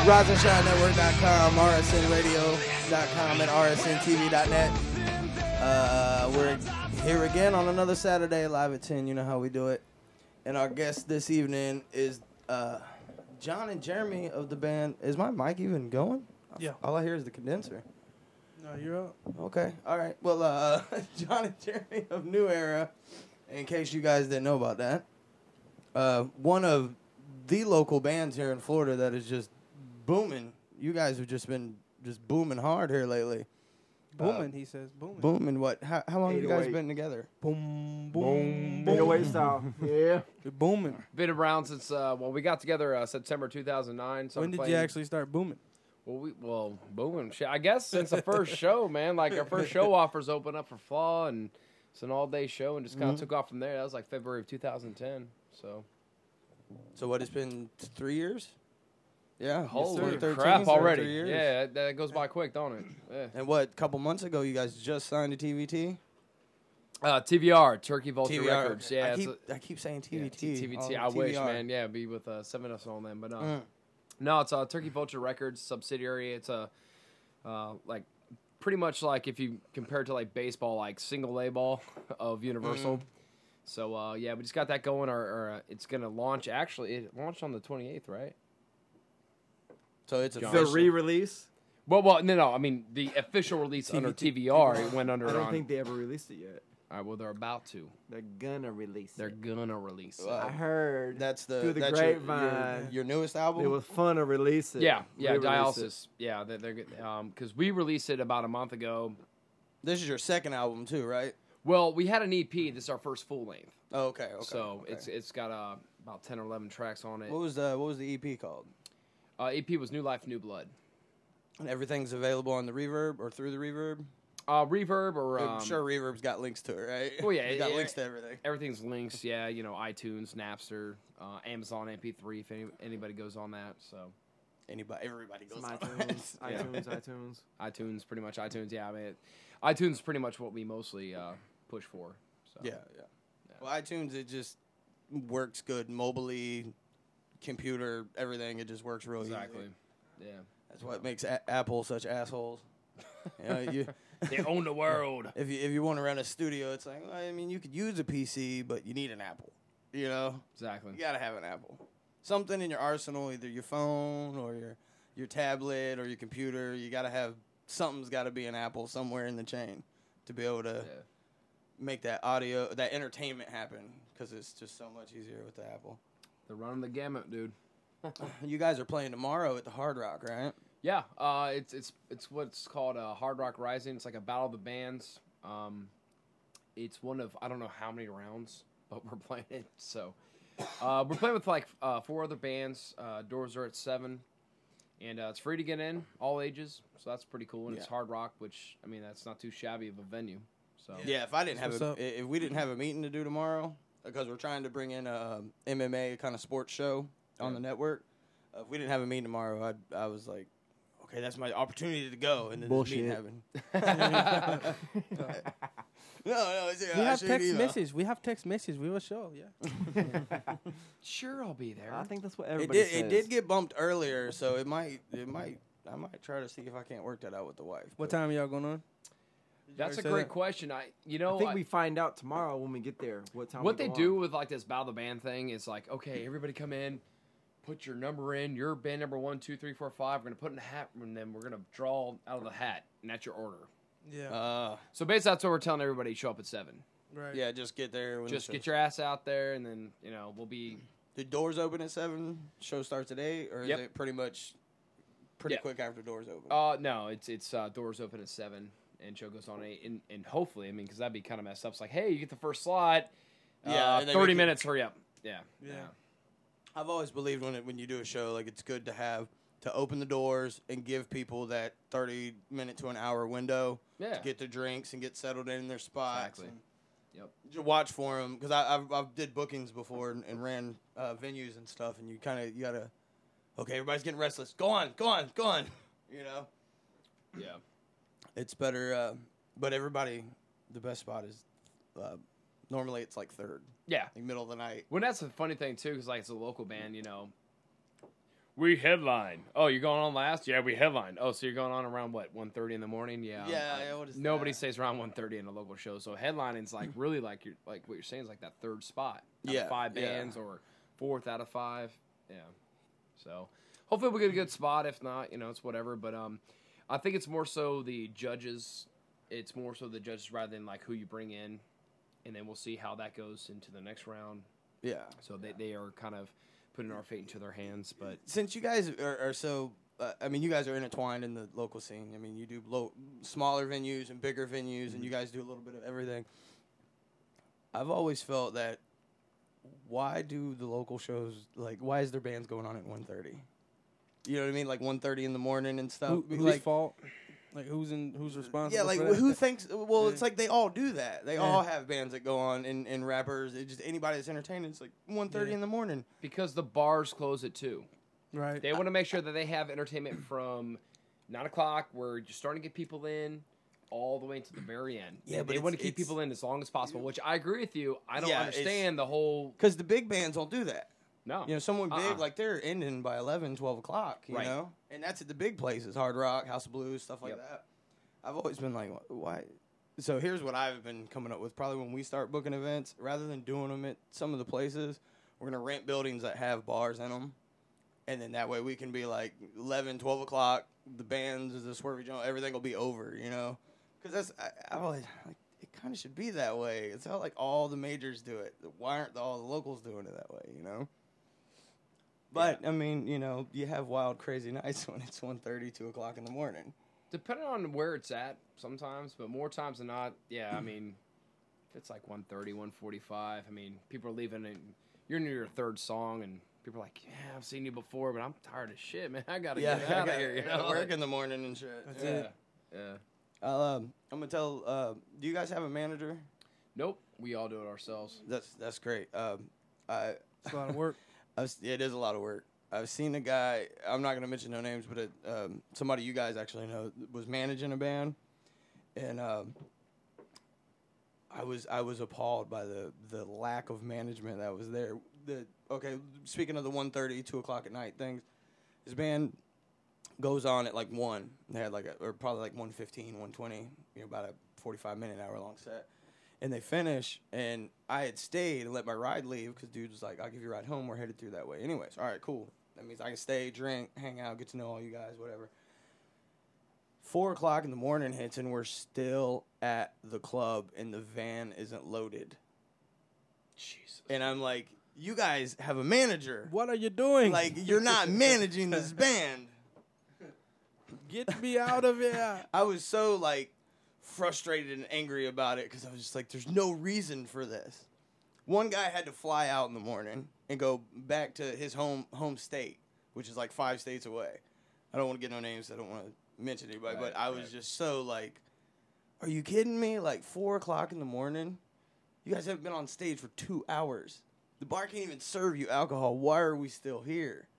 RiseandShineNetwork.com, RSNRadio.com, and RSNTV.net. We're here again on another Saturday, live at 10. You know how we do it. And our guest this evening is John and Jeremy of the band. Is my mic even going? Yeah. All I hear is the condenser. No, you're up. Okay. All right. Well, John and Jeremy of nuEra, in case you guys didn't know about that, one of the local bands here in Florida that is just booming. You guys have just been booming hard here lately. Booming, he says. Booming. Booming what? How long have you guys been together? Boom, boom, Boom. 808 style. Yeah. You're booming. Been around since, we got together September 2009. When did you actually start booming? Well, booming. I guess since the first show, man. Like, our first show offers open up for Flaw, and it's an all-day show, and just kind of took off from there. That was like February of 2010, so. So what, it's been 3 years? Yeah. Holy 13, crap already. 3 years. Yeah, that goes by quick, don't it? Yeah. And what, a couple months ago, you guys just signed to TVT? TVR, Turkey Vulture TVR. Records. Yeah, I keep saying TVT. Yeah, TVT. Oh, I wish, TVR. man. Yeah, be with 7 of us on them. But no, it's a Turkey Vulture Records subsidiary. It's a like pretty much like if you compare it to like baseball, like single A ball of Universal. So yeah, we just got that going. Or it's gonna launch. Actually, it launched on the 28th, right? So it's The official. re-release? Well, no. I mean, the official release under TVR. It went under. I don't think they ever released it yet. All right, well, they're about to. They're gonna release They're it. gonna release it. I heard. That's through the that's grapevine. your newest album? It was fun to release it. Yeah, Re-release Dialysis. Yeah, they're good. Because we released it about a month ago. This is your second album too, right? Well, we had an EP. This is our first full length. Oh, okay. So okay. it's got about 10 or 11 tracks on it. What was the EP called? EP was New Life, New Blood. And everything's available on the Reverb or through the Reverb? Reverb or I'm sure Reverb's got links to it, right? Oh yeah, it's got links to everything. Everything's links. Yeah, iTunes, Napster, Amazon MP3. If anybody goes on that, so Everybody goes Some on iTunes, it. iTunes, pretty much iTunes. Yeah, I mean, iTunes is pretty much what we mostly push for. So. Yeah. Well, iTunes, it just works good mobily, computer, everything. It just works real Exactly. easy. Yeah. That's what makes Apple such assholes. They own the world. If you want to run a studio, it's like, well, I mean, you could use a PC, but you need an Apple. Exactly. You gotta have an Apple. Something in your arsenal, either your phone or your tablet or your computer. You gotta have something's got to be an Apple somewhere in the chain to be able to make that audio, that entertainment happen. Because it's just so much easier with the Apple. They're running the gamut, dude. You guys are playing tomorrow at the Hard Rock, right? Yeah, it's what's called Hard Rock Rising. It's like a battle of the bands. It's one of I don't know how many rounds, but we're playing it. So we're playing with like 4 other bands. Doors are at 7, and it's free to get in, all ages. So that's pretty cool. And it's Hard Rock, which I mean that's not too shabby of a venue. So yeah, if we didn't have a meeting to do tomorrow, because we're trying to bring in a MMA kind of sports show on the network. If we didn't have a meeting tomorrow, I was like, okay, that's my opportunity to go, and then this meeting happened. No. We have text message. We have text message. We will show. Yeah. Sure, I'll be there. I think that's what everybody says. It did get bumped earlier, so I might try to see if I can't work that out with the wife. What time y'all going on? That's a great question. I think we find out tomorrow when we get there. What time? What they do with like this battle of the band thing is like, okay, everybody come in, put your number in, your band number 1, 2, 3, 4, 5. We're gonna put in a hat, and then we're gonna draw out of the hat, and that's your order. Yeah. So basically, that's what we're telling everybody: show up at 7. Right. Yeah, just get there. Just get your ass out there, and then we'll be. The doors open at 7. Show starts at 8, or is it pretty much quick after doors open? No, it's doors open at 7. And show goes on 8, and hopefully, I mean, because that'd be kind of messed up. It's like, hey, you get the first slot. 30 minutes, hurry up. Yeah. I've always believed when you do a show, like it's good to open the doors and give people that 30-minute to an hour window to get their drinks and get settled in their spots. Exactly. Just watch for them, because I've did bookings before and ran venues and stuff, and you gotta, okay, everybody's getting restless. Go on. Yeah. It's better, but everybody, the best spot is, normally it's like 3rd. Yeah. Like middle of the night. Well, that's the funny thing, too, because, like, it's a local band, We headline. Oh, you're going on last? Yeah, we headline. Oh, so you're going on around what, 1:30 in the morning? Yeah. What is nobody that? stays around 1:30 in a local show. So headlining's like really like what you're saying is like that third spot. Out of 5 bands or 4th out of 5. Yeah. So hopefully we get a good spot. If not, it's whatever. But I think it's more so the judges. It's more so the judges rather than like who you bring in, and then we'll see how that goes into the next round. Yeah. So they are kind of putting our fate into their hands. But since you guys are so, you guys are intertwined in the local scene. I mean, you do smaller venues and bigger venues, and you guys do a little bit of everything. I've always felt that why do the local shows, like, why is their bands going on at 1:30? You know what I mean? Like 1:30 in the morning and stuff. Whose fault? Like, who's responsible? Yeah, like, for that? who thinks? Well, it's like they all do that. They all have bands that go on, and rappers. It just anybody that's entertaining. It's like 1:30 in the morning because the bars close at 2. Right. They want to make sure that they have entertainment from 9 o'clock, where you're starting to get people in, all the way to the very end. Yeah, but they want to keep people in as long as possible. Which I agree with you. I don't understand the whole because the big bands don't do that. No. Someone big, like, they're ending by 11, 12 o'clock, you know? And that's at the big places, Hard Rock, House of Blues, stuff like that. I've always been like, why? So here's what I've been coming up with. Probably when we start booking events, rather than doing them at some of the places, we're going to rent buildings that have bars in them. And then that way we can be like 11, 12 o'clock, the bands, the Swervey joint, everything will be over, Because I've always, like, it kind of should be that way. It's how, like, all the majors do it. Why aren't all the locals doing it that way, But, I mean, you have wild, crazy nights when it's 1:30, 2 o'clock in the morning. Depending on where it's at sometimes, but more times than not, I mean, if it's like 1:30, 1:45, I mean, people are leaving and you're near your third song and people are like, yeah, I've seen you before, but I'm tired of shit, man. I got to get out of here, Work in the morning and shit. That's it. Yeah. I'm going to tell, do you guys have a manager? Nope. We all do it ourselves. That's great. It's a lot of work. It is a lot of work. I've seen a guy, I'm not going to mention no names, but somebody you guys actually know was managing a band, and I was appalled by the lack of management that was there. Speaking of the 1:30, 2 o'clock at night things, his band goes on at like 1. They had probably like 1:15, 1:20, about a 45-minute, hour-long set. And they finish, and I had stayed and let my ride leave because dude was like, I'll give you a ride home. We're headed through that way. Anyways, all right, cool. That means I can stay, drink, hang out, get to know all you guys, whatever. 4 o'clock in the morning hits, and we're still at the club, and the van isn't loaded. Jesus. And I'm like, you guys have a manager. What are you doing? Like, you're not managing this band. Get me out of here. I was so, like, frustrated and angry about it because I was just like, there's no reason for this. One guy had to fly out in the morning and go back to his home state, which is like 5 states away. I don't want to get no names. I don't want to mention anybody, but I was just so like, are you kidding me? Like 4 o'clock in the morning? You guys haven't been on stage for 2 hours. The bar can't even serve you alcohol. Why are we still here?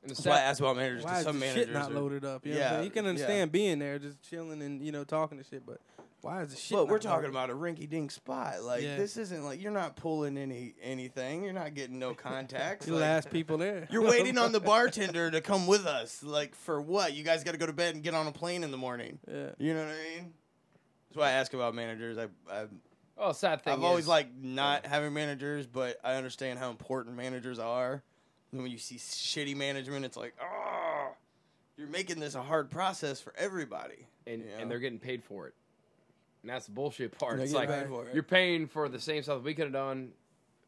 That's why I asked about managers. Why is some the managers shit not loaded up? You know you can understand being there, just chilling and talking to shit, but why is the shit? But we're talking about a rinky-dink spot. Like this isn't like you're not pulling anything. You're not getting no contacts. You're the last people there. You're waiting on the bartender to come with us. Like for what? You guys got to go to bed and get on a plane in the morning. Yeah. You know what I mean? That's why I ask about managers. Sad thing. I've always liked not having managers, but I understand how important managers are. And when you see shitty management, it's like, oh, you're making this a hard process for everybody. And they're getting paid for it. And that's the bullshit part. It's like you're paying for the same stuff we could have done,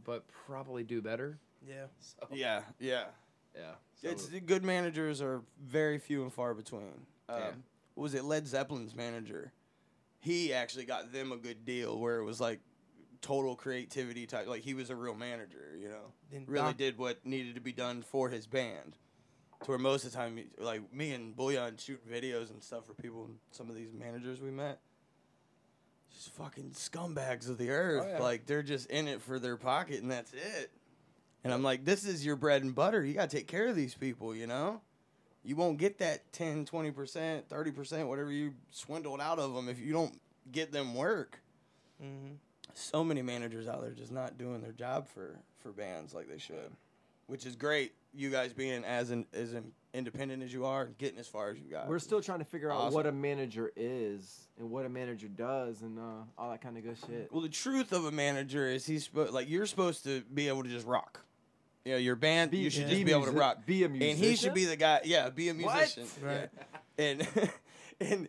but probably do better. Yeah. So. Yeah. So. It's good managers are very few and far between. What was it? Led Zeppelin's manager. He actually got them a good deal where it was like total creativity type. Like he was a real manager, really did what needed to be done for his band. To where most of the time, like me and Bullion shoot videos and stuff for people. And some of these managers we met, just fucking scumbags of the earth. Oh, yeah. Like they're just in it for their pocket and that's it. And I'm like, this is your bread and butter. You got to take care of these people, You won't get that 10, 20%, 30%, whatever you swindled out of them if you don't get them work. Mm-hmm. So many managers out there just not doing their job for bands like they should, which is great. you guys being as independent as you are, getting as far as you got. We're still trying to figure out what a manager is and what a manager does and all that kind of good shit. Well, the truth of a manager is you're supposed to be able to just rock. You know, your band, you should just be able to rock. Be a musician. And he should be the guy. Yeah, be a musician. What? Right. Yeah.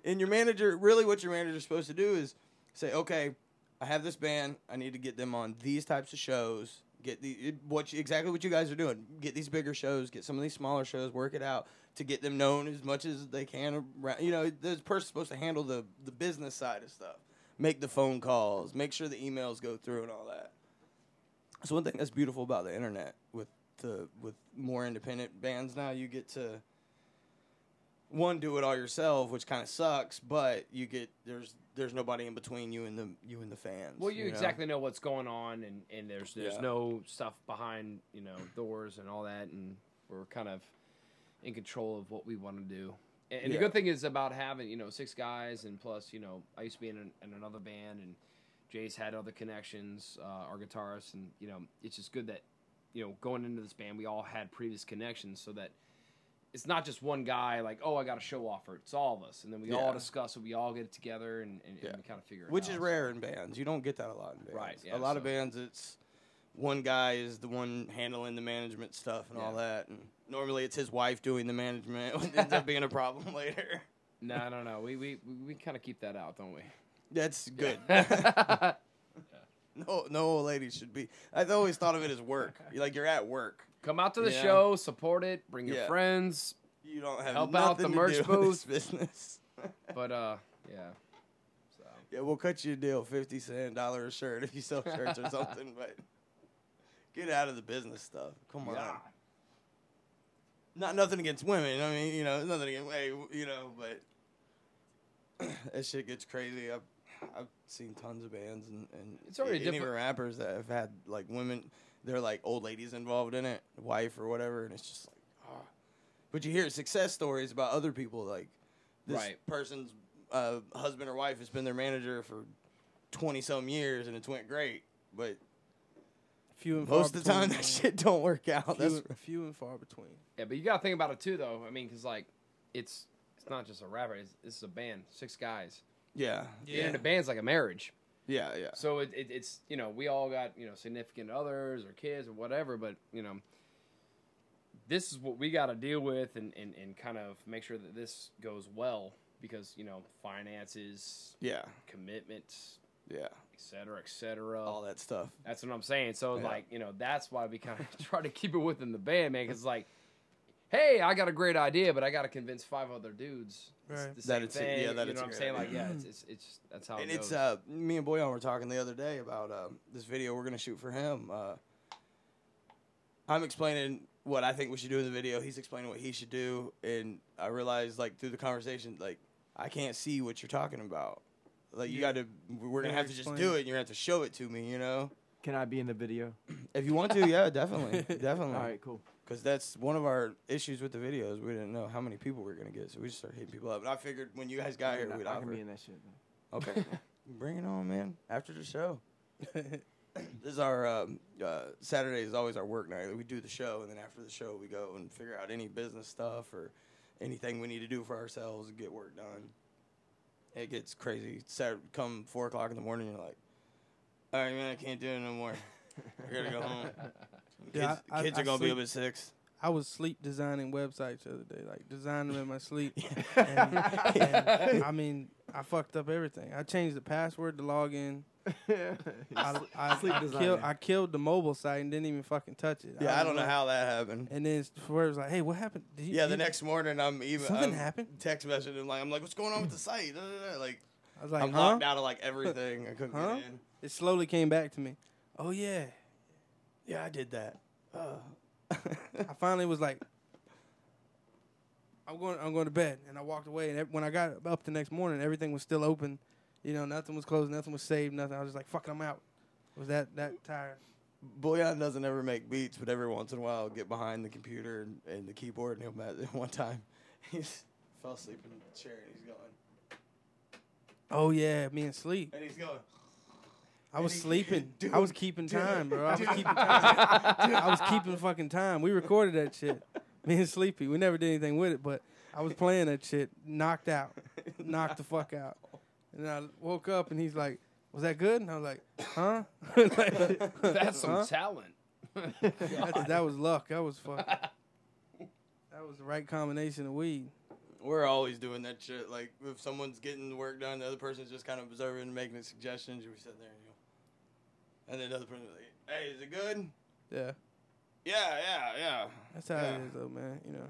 And your manager, really, what your manager is supposed to do is say, okay, I have this band. I need to get them on these types of shows. Get exactly what you guys are doing. Get these bigger shows. Get some of these smaller shows. Work it out to get them known as much as they can. You know, this person's supposed to handle the business side of stuff. Make the phone calls. Make sure the emails go through and all that. So one thing that's beautiful about the internet with more independent bands now, you get to do it all yourself, which kind of sucks, but you get there's nobody in between you and the fans. Well, you exactly know what's going on, and there's no stuff behind doors and all that, and we're kind of in control of what we want to do. And the good thing is about having 6 guys, and plus I used to be in another band, and Jay's had other connections, our guitarist, and it's just good that going into this band we all had previous connections, so that it's not just one guy like, oh, I got a show offer. It's all of us, and then we all discuss it. We all get it together and we kind of figure it out. Which is rare in bands. You don't get that a lot in bands. Right. Yeah, a lot of bands, it's one guy is the one handling the management stuff and all that, and normally it's his wife doing the management. It ends up being a problem later. No. We kind of keep that out, don't we? That's good. No old ladies should be. I've always thought of it as work. You're at work. Come out to the show, support it, bring your friends. You don't have help out the merch booth business. But So. Yeah, we'll cut you a deal, $50 a shirt if you sell shirts or something. But get out of the business stuff. Come on. Nothing against women. I mean, nothing against but that shit gets crazy. I've seen tons of bands and it's already even rappers that have had like women. They're like old ladies involved in it, wife or whatever, and it's just like, But you hear success stories about other people, like this person's husband or wife has been their manager for 20-some years, and it's went great. But most of the time, that shit don't work out. That's few and far between. Yeah, but you got to think about it too, though. I mean, because like it's not just a rapper; it's a band, 6 guys. Yeah. And a band's like a marriage. Yeah. So it's we all got significant others or kids or whatever, but this is what we got to deal with and kind of make sure that this goes well because finances, commitments, et cetera, all that stuff. That's what I'm saying. So that's why we kind of try to keep it within the band, man. Because hey, I got a great idea, but I got to convince 5 other dudes. Right. The same thing. You know what I'm saying? Idea. It's that's how it goes. And it's me and Boyan were talking the other day about this video we're gonna shoot for him. I'm explaining what I think we should do in the video. He's explaining what he should do, and I realized through the conversation, I can't see what you're talking about. You got to. We're gonna have to just do it, and you're gonna have to show it to me. Can I be in the video? If you want to, yeah, definitely. Definitely. All right, cool. Because that's one of our issues with the videos. We didn't know how many people we were going to get, so we just started hitting people up. And I figured when you guys got here, we'd offer. I can be in that shit, man. Okay. Bring it on, man. After the show. This is our Saturday is always our work night. We do the show, and then after the show, we go and figure out any business stuff or anything we need to do for ourselves and get work done. It gets crazy. Come 4 o'clock in the morning, you're like, all right, man, I can't do it no more. I got to go home. Kids are going to be up at 6. I was sleep designing websites the other day, designing them in my sleep. and I mean, I fucked up everything. I changed the password to log in. I killed the mobile site and didn't even fucking touch it. Yeah, I don't know how that happened. And then Swervey was like, hey, what happened? The next morning something happened? Text messaging him I'm like, what's going on with the site? I was like, I'm locked out of everything. I couldn't get in. It slowly came back to me. Oh, yeah. Yeah, I did that. I finally was like, I'm going to bed, and I walked away. And when I got up the next morning, everything was still open. Nothing was closed, nothing was saved, nothing. I was just like, fuck it, I'm out. I was that tired. Boyan doesn't ever make beats, but every once in a while, I'll get behind the computer and the keyboard, and one time, he fell asleep in the chair, and he's going. Oh yeah, me and sleep. And he's going. I was sleeping. I was keeping time, bro. I was keeping time. I was keeping fucking time. We recorded that shit. Me and Sleepy. We never did anything with it, but I was playing that shit. Knocked out. Knocked the fuck out. And I woke up and he's like, "Was that good?" And I was like, "Huh?" That's some talent. That was luck. That was fucking. That was the right combination of weed. We're always doing that shit. Like, if someone's getting the work done, the other person's just kind of observing and making suggestions. We sit there and go. And then the other person's like, "Hey, is it good?" Yeah. Yeah. That's how it is, though, man. You know.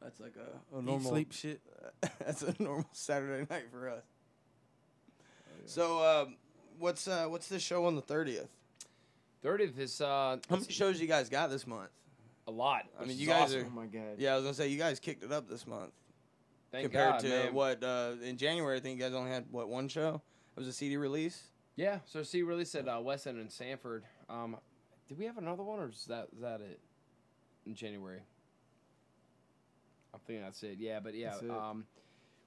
That's like a Eat, normal sleep shit. That's a normal Saturday night for us. So, what's this show on the 30th? 30th is How many shows you guys got this month? a lot. I mean, which you is guys awesome. Oh my god. Yeah, I was gonna say you guys kicked it up this month Thank compared God, to man. what in January. I think you guys only had one show. It was a CD release. Yeah, so see, released at West End and Sanford. Did we have another one, or is that it in January? I'm thinking that's it. Yeah, but yeah, That's it.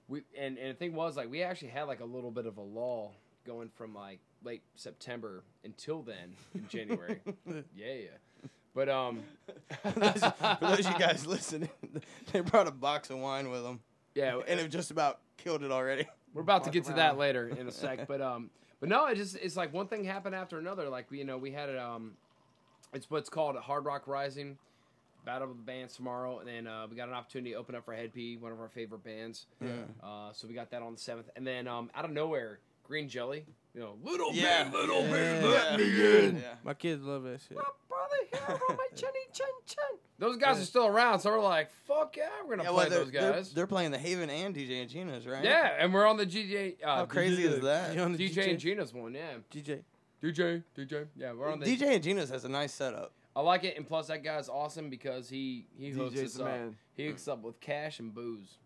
we and the thing was like we actually had like a little bit of a lull going from like late September until then in January. yeah. But For those of you guys listening, they brought a box of wine with them, yeah, and it just about killed it already. we're about to Walk get to around. that later in a sec. But no, it's like one thing happened after another. Like we had it. It's what's called a Hard Rock Rising. Battle of the Bands tomorrow, and then we got an opportunity to open up for Head P, one of our favorite bands. Yeah. So we got that on the 7th, and then out of nowhere, Green Jelly, little Yeah. bit, little bit, Yeah. let me in. Yeah. My kids love that shit. My brother here from my chinny chin chin. Those guys are still around, so we're like, fuck yeah, we're gonna play those guys. They're playing the Haven and DJ and Gina's, right? Yeah, and we're on the DJ. How crazy is that? You on the DJ and Gina's one, yeah. DJ. DJ. Yeah, we're on the. DJ and Gina's has a nice setup. I like it, and plus that guy's awesome because he hooks DJ's us the up. man. He hooks up with cash and booze.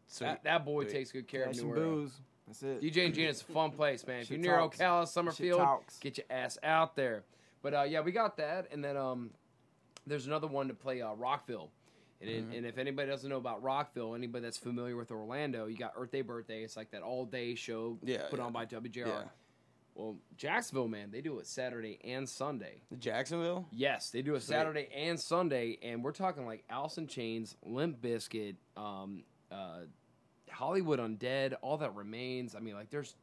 Sweet. That boy Sweet. takes good care Cash of and nuEra. booze. That's it. DJ and Gina's a fun place, man. If Shit you're near talks. Ocala, Shit Summerfield, talks. get your ass out there. But yeah, we got that, and then there's another one to play Rockville. And if anybody doesn't know about Rockville, anybody that's familiar with Orlando, you got Earth Day Birthday. It's like that all-day show put on by WJR. Yeah. Well, Jacksonville, man, they do it Saturday and Sunday. Jacksonville? Yes, they do it Sweet. Saturday and Sunday, and we're talking like Alice in Chains, Limp Bizkit, Hollywood Undead, All That Remains. I mean, like there's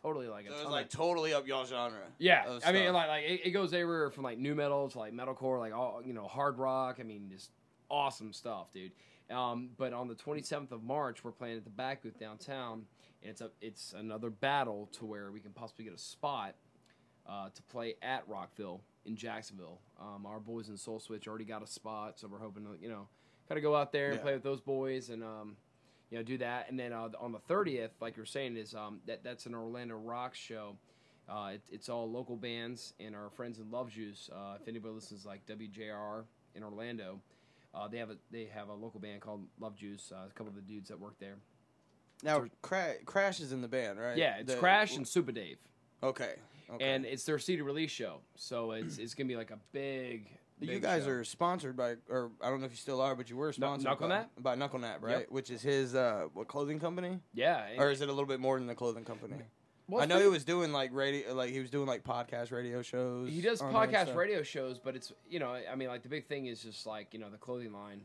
totally like a So ton it's of like totally up y'all genre. yeah, of I mean, stuff. like it goes everywhere from like new metal to like metalcore, like all hard rock. I mean, just awesome stuff, dude. But on the 27th of March, we're playing at the back booth downtown, and it's another battle to where we can possibly get a spot to play at Rockville in Jacksonville. Our boys in Soul Switch already got a spot, so we're hoping to kind of go out there and play with those boys and do that. And then on the 30th, like you're saying, is that's an Orlando Rock show. It's all local bands and our friends in Love Juice. If anybody listens like WJR in Orlando, they have a local band called Love Juice. A couple of the dudes that work there. Now, Crash is in the band, right? Yeah, it's Crash and Super Dave. Okay. And it's their CD release show, so it's gonna be like a big. You guys show. are sponsored by, or I don't know if you still are, but you were sponsored by Knuckle Nap, right? Yep. Which is his what clothing company? Yeah. Or is it a little bit more than the clothing company? Well, I know he was doing like radio, like he was doing like podcast radio shows. He does on there and podcast stuff. radio shows, but it's I mean, like the big thing is just like the clothing line.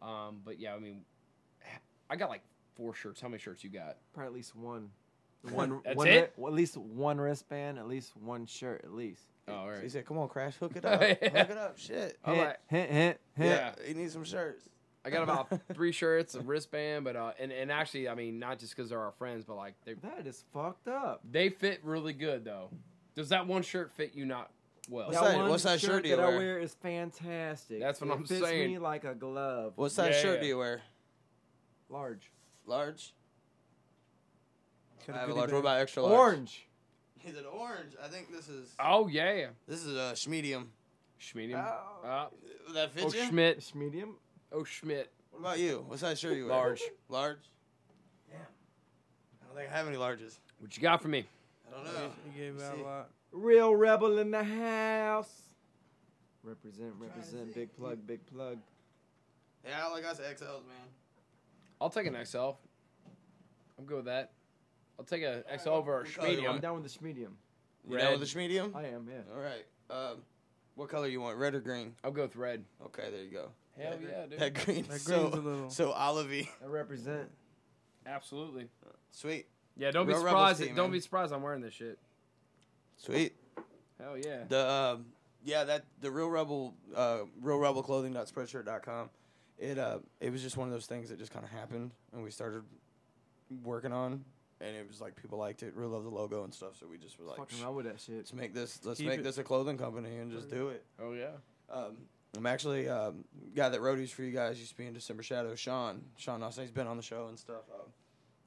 But yeah, I mean, I got like 4 shirts. How many shirts you got? Probably at least one. That's one it? At least one wristband, at least one shirt, at least. Oh, all So he right. said, "Come on, Crash, hook it up, hook it up, shit." I'm Hint, like, hint. yeah, He needs some shirts. I got about 3 shirts, a wristband, but and actually, I mean, not just because they're our friends, but like That is fucked up. they fit really good though. Does that one shirt fit you not well? What's that shirt do you that wear? I wear is fantastic. That's what it I'm fits saying. me like a glove. What size Yeah. shirt do you wear? Large. Large. Got I a have a goodie large. bag. What about extra large? Orange. Is it orange? I think this is. Oh yeah, This is a schmedium. Schmedium. Oh. Would that fit Oh you? Schmidt. It's medium. Oh Schmidt. What about you? What size shirt do you wear? Large. Large. Yeah. I don't think I have any larges. What you got for me? I don't know. He gave out a lot. Real rebel in the house. Represent. see. Big plug, big plug. Yeah, all I got is XLs, man. I'll take an XL. I'm good with that. I'll take a XL over a What color you I'm medium. down with the medium. You Red. know the medium? I am, yeah. All right. What color you want? Red or green? I'll go with red. Okay, there you go. Hell yeah, dude. That green. That So, green's a little. so olivey. I represent. Absolutely. Sweet. Yeah, don't be Real surprised. Rebels team, Don't man. be surprised I'm wearing this shit. Sweet. Hell yeah. The real rebel, realrebelclothing.spreadshirt.com. It was just one of those things that just kind of happened, and we started working on, and it was like people liked it, really loved the logo and stuff, so we just were like, Fucking wrong with that shit. let's make this Keep it. a clothing company and just do it. Oh yeah. I'm actually guy that roadies for you guys used to be in December Shadow, Sean Austin. He's been on the show and stuff.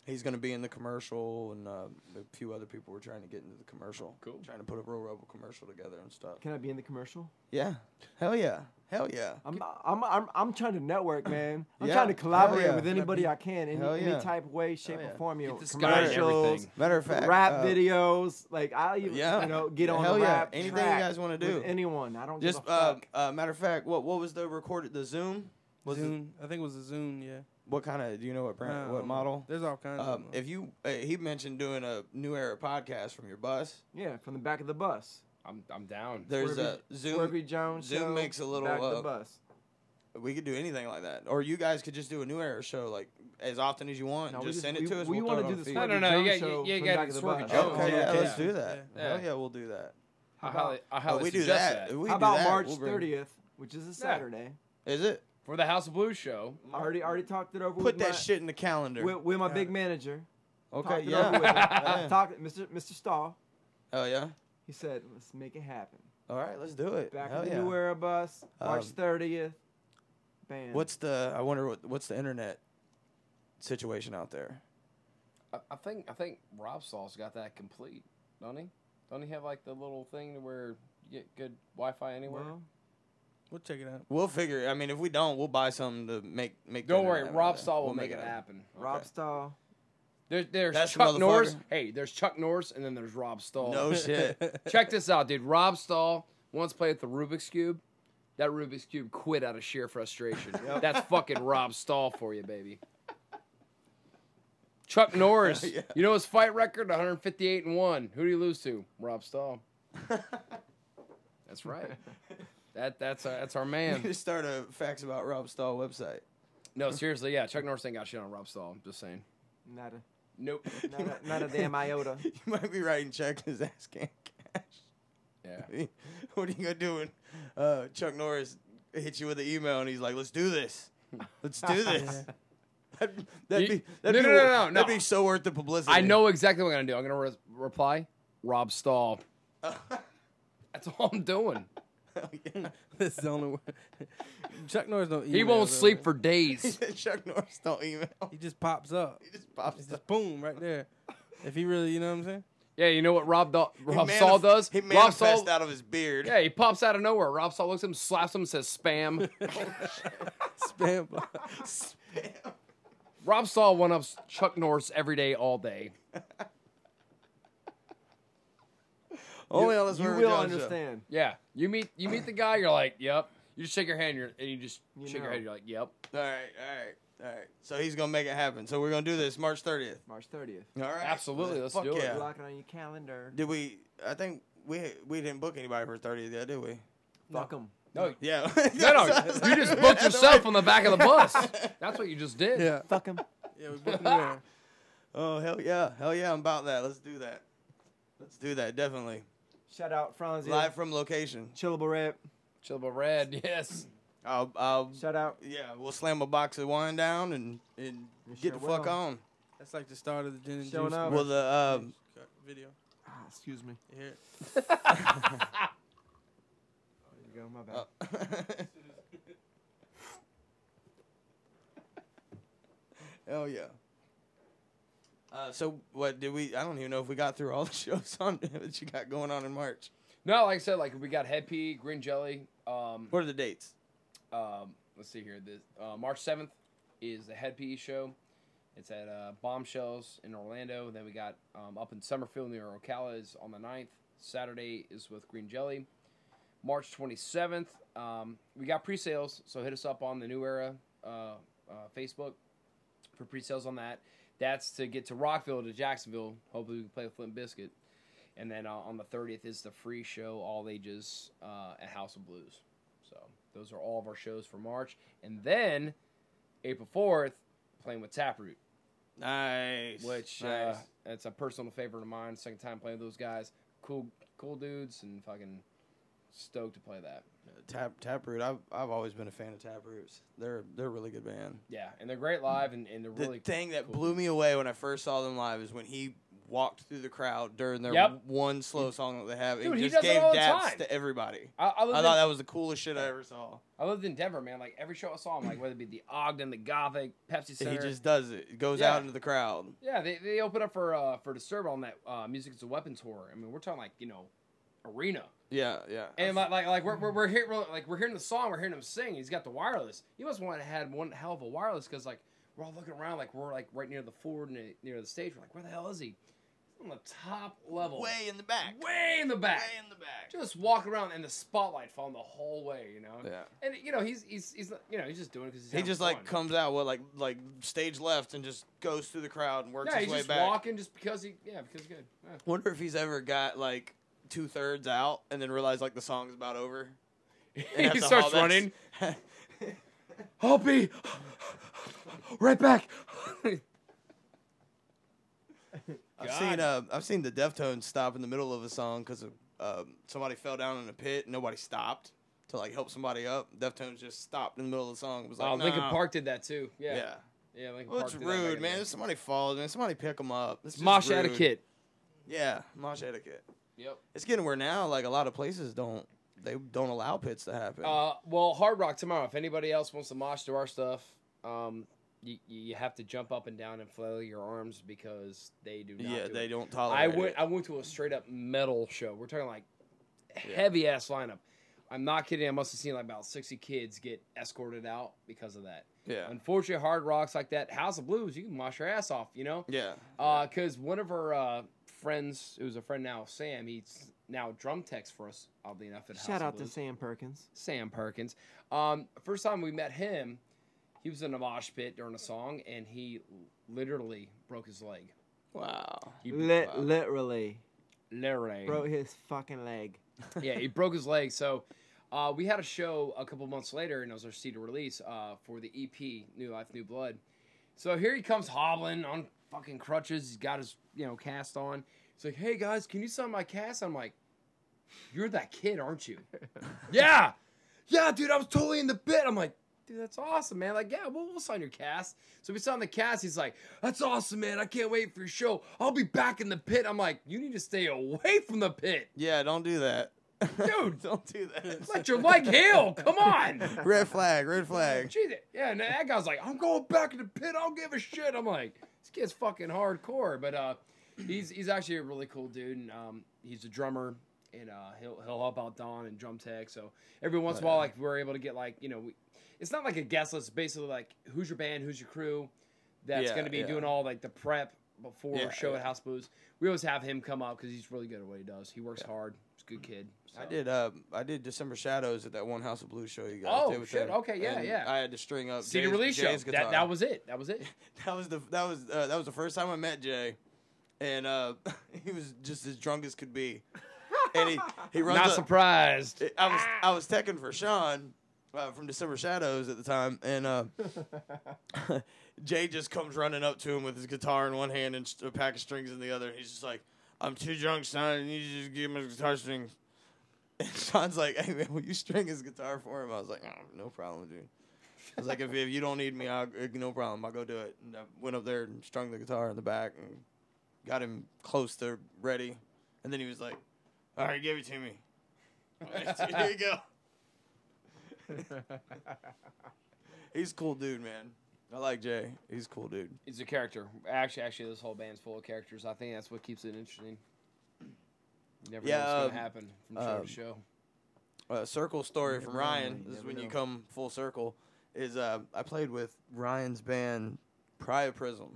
He's going to be in the commercial, and a few other people were trying to get into the commercial. Cool. Trying to put a Real Rebel commercial together and stuff. Can I be in the commercial? Yeah. Hell yeah. Hell yeah. I'm trying to network, man. I'm Yeah, trying to collaborate hell yeah. with anybody I can in Hell any yeah. type of way, shape, Hell or yeah. form. You know, Get this guy in commercials, everything. Matter of fact, rap videos. Like I even, yeah. get on Hell the yeah. rap Anything track you guys wanna do. with anyone. I don't just give a fuck. matter of fact, what was the recorded? The Zoom? Was it, Zune. I think it was a Zune. Yeah. what kind of? Do you know what brand? I don't What know. model? There's all kinds of them. If you, he mentioned doing a nuEra podcast from your bus. Yeah, from the back of the bus. I'm down. There's a Zoom. Swervey Jones Zoom show, makes a little, back of the bus. We could do anything like that, or you guys could just do a nuEra show like as often as you want. No, just send it to us. We we'll want throw to it do on the feed. No, Swervey no, Jones you show got- you from the got back the of the Swervey bus. Jones. Okay, yeah, Yeah. let's do that. Yeah. Hell yeah, we'll do that. I highly we do suggest that. that. We How do about that, March we'll bring- 30th, which is a Saturday? Is it? For the House of Blues show. I already talked it over Put with that my, shit in the calendar. with my big manager. Okay, Talked it yeah. over with him. Yeah. Talked Mr. Stahl. Oh yeah. He said, "Let's make it happen." All right, let's do it. Back Hell in the yeah. nuEra bus, March Um, 30th. Bam. I wonder what's the internet situation out there? I think Rob Saul's got that complete, don't he? Don't he have like the little thing where you get good Wi-Fi anywhere? Well, We'll check it out. We'll figure it. I mean, if we don't, we'll buy something to make. Don't the worry, internet Rob happen. Stahl will We'll make it happen. Rob Stahl. There's That's the Chuck Norris. motherfucker. Hey, there's Chuck Norris, and then there's Rob Stahl. No shit. Check this out, dude. Rob Stahl once played with the Rubik's Cube. That Rubik's Cube quit out of sheer frustration. That's fucking Rob Stahl for you, baby. Chuck Norris. Yeah. You know his fight record? 158-1. Who did he lose to? Rob Stahl. That's right. That's our We man. need to start a Facts About Rob Stahl website. No, seriously, yeah. Chuck Norris ain't got shit on Rob Stahl. I'm just saying. Nope. Not a damn iota. You might be writing checks his ass can't cash. Yeah. What are you gonna do when Chuck Norris hits you with an email and he's like, "Let's do this. Let's do this." No. That'd be so worth the publicity. I know exactly what I'm gonna do. I'm gonna reply, Rob Stahl. That's all I'm doing. That's the only way. Chuck Norris don't. He email, won't though. sleep for days. Chuck Norris don't email. He just pops up. He just pops It's up. just boom right there. If he really, you know what I'm saying? Yeah, you know what Rob Stahl does? He Rob manifests Stahl, out of his beard. yeah, he pops out of nowhere. Rob Stahl looks at him, slaps him, and says spam. Spam. Rob Stahl one-ups Chuck Norris every day, all day. Only on this You Swervey will Jones show. understand. Yeah, you meet the guy, you're like, yep. You just shake your hand, and you just You shake your know. head, you're like, yep. All right. So he's gonna make it happen. So we're gonna do this March 30th. March 30th. All right. Absolutely, let's Fuck do it. yeah. Block it on your calendar. Did we? I think we didn't book anybody for 30th yet, did we? Fuck them. No, Yeah. no, you just booked yourself on the back of the bus. That's what you just did. Yeah. Fuck them. Yeah, we booked him there. Oh hell yeah, I'm about that. Let's do that. Definitely. Shout out Franzia. Live from location. Chillable Rap. Chillable Red, yes. I'll Shout out. yeah, we'll slam a box of wine down and get the sure fuck will. on. That's like the start of the gin and Showing juice. up. Well, the video. Excuse me. You hear it? There you go. My bad. hell yeah. So what did we? I don't even know if we got through all the shows on that you got going on in March. No, like I said, like we got Head Pea, Green Jelly. What are the dates? Let's see here. This March 7th is the Head Pea show. It's at Bombshells in Orlando. Then we got up in Summerfield near Ocala is on the 9th. Saturday is with Green Jelly. March 27th, we got pre-sales, so hit us up on the nuEra Facebook for pre-sales on that. That's to get to Rockville, to Jacksonville. Hopefully we can play with Flint Biscuit. And then on the 30th is the free show, all ages, at House of Blues. So those are all of our shows for March. And then April 4th, playing with Taproot. Nice. Which nice. It's a personal favorite of mine. Second time playing with those guys. Cool dudes, and fucking stoked to play that. Taproot. I've always been a fan of Taproots. They're a really good band. Yeah, and they're great live, and they're really. The thing that cool. blew me away when I first saw them live is when he walked through the crowd during their one slow song that they have. Dude, and he just does it gave all the daps time. to everybody. I thought that was the coolest shit I ever saw. I lived in Denver, man. Like every show I saw him, like whether it be the Ogden, the Gothic, Pepsi Center. He just does it. He goes out into the crowd. Yeah, they open up for Disturbed on that Music Is a Weapon tour. I mean, we're talking like arena. Yeah. And like we're hearing the song, we're hearing him sing. He's got the wireless. He must have had one hell of a wireless because like we're all looking around, like we're like right near the forward and near the stage. We're like, where the hell is he? On the top level. Way in the back. Just walking around and the spotlight falling the whole way, Yeah. And he's just doing it because he just like comes out like stage left and just goes through the crowd and works his way just back. walking just because he's good. Yeah. Wonder if he's ever got like 2/3 out and then realized like the song's about over. He starts running. I'll be right back. I've seen the Deftones stop in the middle of a song because somebody fell down in a pit and nobody stopped to like help somebody up. Deftones just stopped in the middle of the song. It was like, Linkin Park did that too. Yeah. Linkin Linkin Park. Park It's did that rude, man. If somebody falls, man, somebody pick them up. It's mosh rude. etiquette. Yeah, mosh etiquette. Yep. It's getting where now like a lot of places don't allow pits to happen. Well, Hard Rock tomorrow. If anybody else wants to mosh to our stuff, you have to jump up and down and flail your arms because they do not. Yeah, they don't tolerate it. I went to a straight up metal show. We're talking like heavy ass lineup. I'm not kidding. I must have seen like about 60 kids get escorted out because of that. Yeah. Unfortunately, Hard Rock's like that. House of Blues, you can mosh your ass off, Yeah. Because one of our friends, who's a friend now, Sam, he's now drum techs for us, oddly enough, at House Shout of out Blues. to Sam Perkins. Sam Perkins. First time we met him, he was in a mosh pit during a song, and he literally broke his leg. Wow. Literally. Literally. Broke his fucking leg. Yeah, he broke his leg. So we had a show a couple months later, and it was our CD release for the EP, New Life, New Blood. So here he comes hobbling on fucking crutches. He's got his cast on. He's like, hey, guys, can you sign my cast? I'm like, you're that kid, aren't you? Yeah, dude, I was totally in the bit. I'm like, dude, that's awesome, man. Like, yeah, we'll sign your cast. So we signed the cast. He's like, that's awesome, man. I can't wait for your show. I'll be back in the pit. I'm like, you need to stay away from the pit. Yeah, don't do that. Dude. Don't do that. Let your leg heal. Come on. Red flag. Jeez, yeah, and that guy's like, I'm going back in the pit. I don't give a shit. I'm like, this kid's fucking hardcore. But he's actually a really cool dude, and he's a drummer. And he'll help out Don and drum tech. So every once in a while, like we're able to get like it's not like a guest list. It's basically like who's your band, who's your crew, that's going to be doing all like the prep before show at House Blues. We always have him come up because he's really good at what he does. He works hard. He's a good kid. So. I did December Shadows at that one House of Blues show you guys did with shit! them. Okay, yeah. I had to string up CD release show. Jay's guitar. That was it. That was the first time I met Jay, and he was just as drunk as could be. And he runs not surprised. I was teching for Sean from December Shadows at the time, and Jay just comes running up to him with his guitar in one hand and a pack of strings in the other. And he's just like, "I'm too drunk, son. I need you to just give him his guitar strings." And Sean's like, "Hey man, will you string his guitar for him?" I was like, "Oh, no problem, dude." I was like, "If you don't need me, no problem. I'll go do it." And I went up there and strung the guitar in the back and got him close to ready. And then he was like, "All right, give it to me." All right, here you go. He's a cool dude, man. I like Jay. He's a cool dude. He's a character. Actually, this whole band's full of characters. I think that's what keeps it interesting. You never know what's going to happen from show to show. A circle story from Ryan. This is when you come full circle. Is I played with Ryan's band, Priaprism.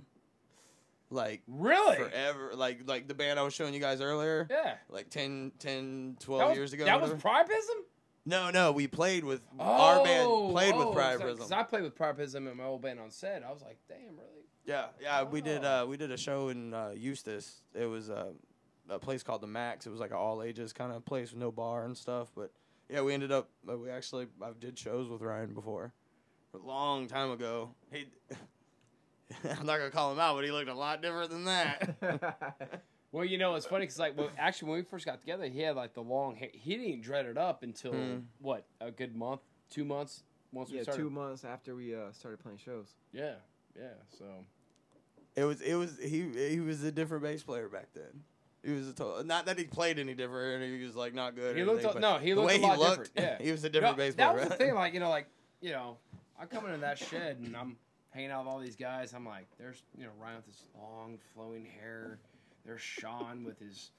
Like really forever, like the band I was showing you guys earlier. Yeah, like 10, 12 years ago. That was Priapism? No, we played with our band played with Priapism. Because I played with Priapism in my old band on set. I was like, damn, really? Yeah, we did a show in Eustis. It was a place called the Max. It was like an all ages kind of place with no bar and stuff. But yeah, we ended up. I did shows with Ryan before, a long time ago. I'm not gonna call him out, but he looked a lot different than that. Well, it's funny because actually when we first got together, he had like the long hair. He didn't dread it up until what, a good month, 2 months once we started. 2 months after we started playing shows. Yeah. So he was a different bass player back then. He was not that he played any different. He was like not good. He looked a lot different. Yeah, he was a different bass player. That was the thing. I come into that shed and I'm hanging out with all these guys. I'm like, there's Ryan with his long flowing hair. There's Sean with his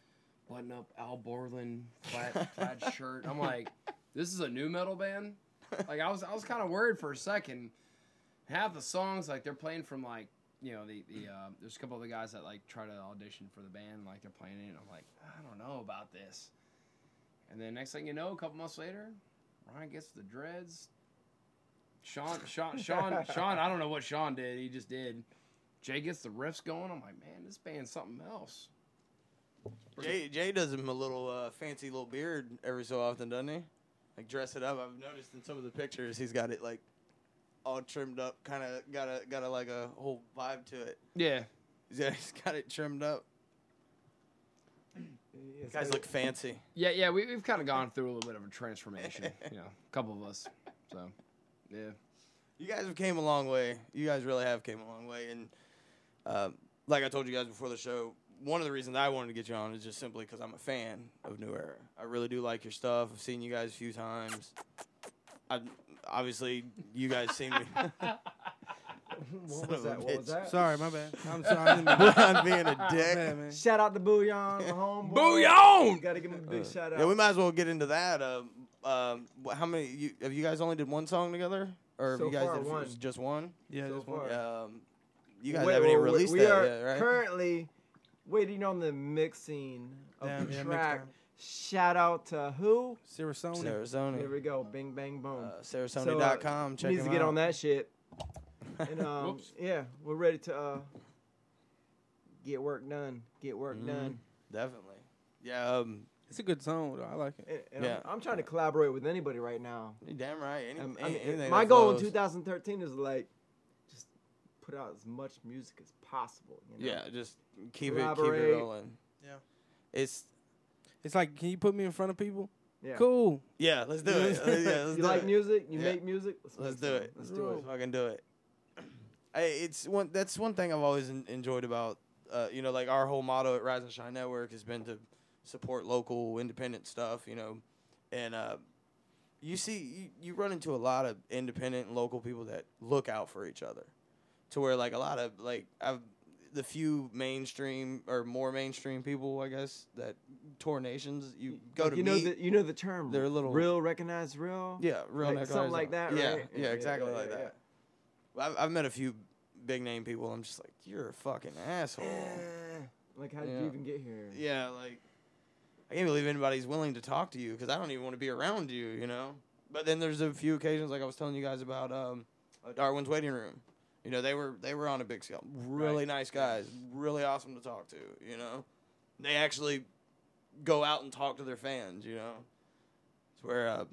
button-up Al Borland plaid shirt. I'm like, this is a new metal band. Like I was kind of worried for a second. Half the songs like they're playing from like there's a couple of the guys that like try to audition for the band, like they're playing it. And I'm like, I don't know about this. And then next thing you know, a couple months later, Ryan gets the dreads. Sean, I don't know what Sean did. He just did. Jay gets the riffs going. I'm like, man, this band's something else. Jay does him a little fancy little beard every so often, doesn't he? Like dress it up. I've noticed in some of the pictures he's got it like all trimmed up, kind of got a like a whole vibe to it. Yeah. He's got it trimmed up. Guys look fancy. Yeah, we've kind of gone through a little bit of a transformation. A couple of us. So, yeah. You guys have came a long way. You guys really have came a long way. And like I told you guys before the show, one of the reasons I wanted to get you on is just simply because I'm a fan of nuEra. I really do like your stuff. I've seen you guys a few times. Obviously, you guys see me. What was that? Sorry, my bad. I'm sorry. I'm being a dick. Man. Shout out to Bouillon, my homeboy. Bouillon! Gotta give him a big shout out. Yeah, we might as well get into that. How many? Have you guys only did one song together, or So have you guys far, did one. just one? Yeah, So just one. far. You guys haven't even released that are yet, right? currently waiting on the mixing of the yeah, track. mixed Shout out to who? Sarasota. There Sarasota. we go. Bing, bang, boom. Sarasota.com. Check needs him to get out. on that shit. And Whoops. yeah, we're ready to get work done. Get work done. Definitely. Yeah. It's a good song, though. I like it. And Yeah. I'm trying to collaborate with anybody right now. You're damn right. I mean, my goal in 2013 is like just put out as much music as possible. Yeah, just keep it Collaborate. rolling. Yeah. It's like, can you put me in front of people? Yeah. Cool. yeah. Let's do it. Let's You do like it. music? You Yeah. make music? Let's make do some. it. Let's do it. Fucking do it. That's one thing I've always enjoyed about like our whole motto at Rise and Shine Network has been to support local independent stuff, and you run into a lot of independent and local people that look out for each other, to where like a lot of like the few mainstream or more mainstream people, I guess, that tour nations, you go to meet. You know the term. They're a little real, recognized real. Yeah, real Like, necklace. something like that, Yeah, right? yeah, exactly like yeah. that. I've met a few big name people. I'm just like, you're a fucking asshole. Like, how did Yeah. you even get here? Yeah, like I can't believe anybody's willing to talk to you because I don't even want to be around you, But then there's a few occasions, like I was telling you guys about Darwin's Waiting Room. They were on a big scale. Really nice guys, really awesome to talk to. They actually go out and talk to their fans. It's where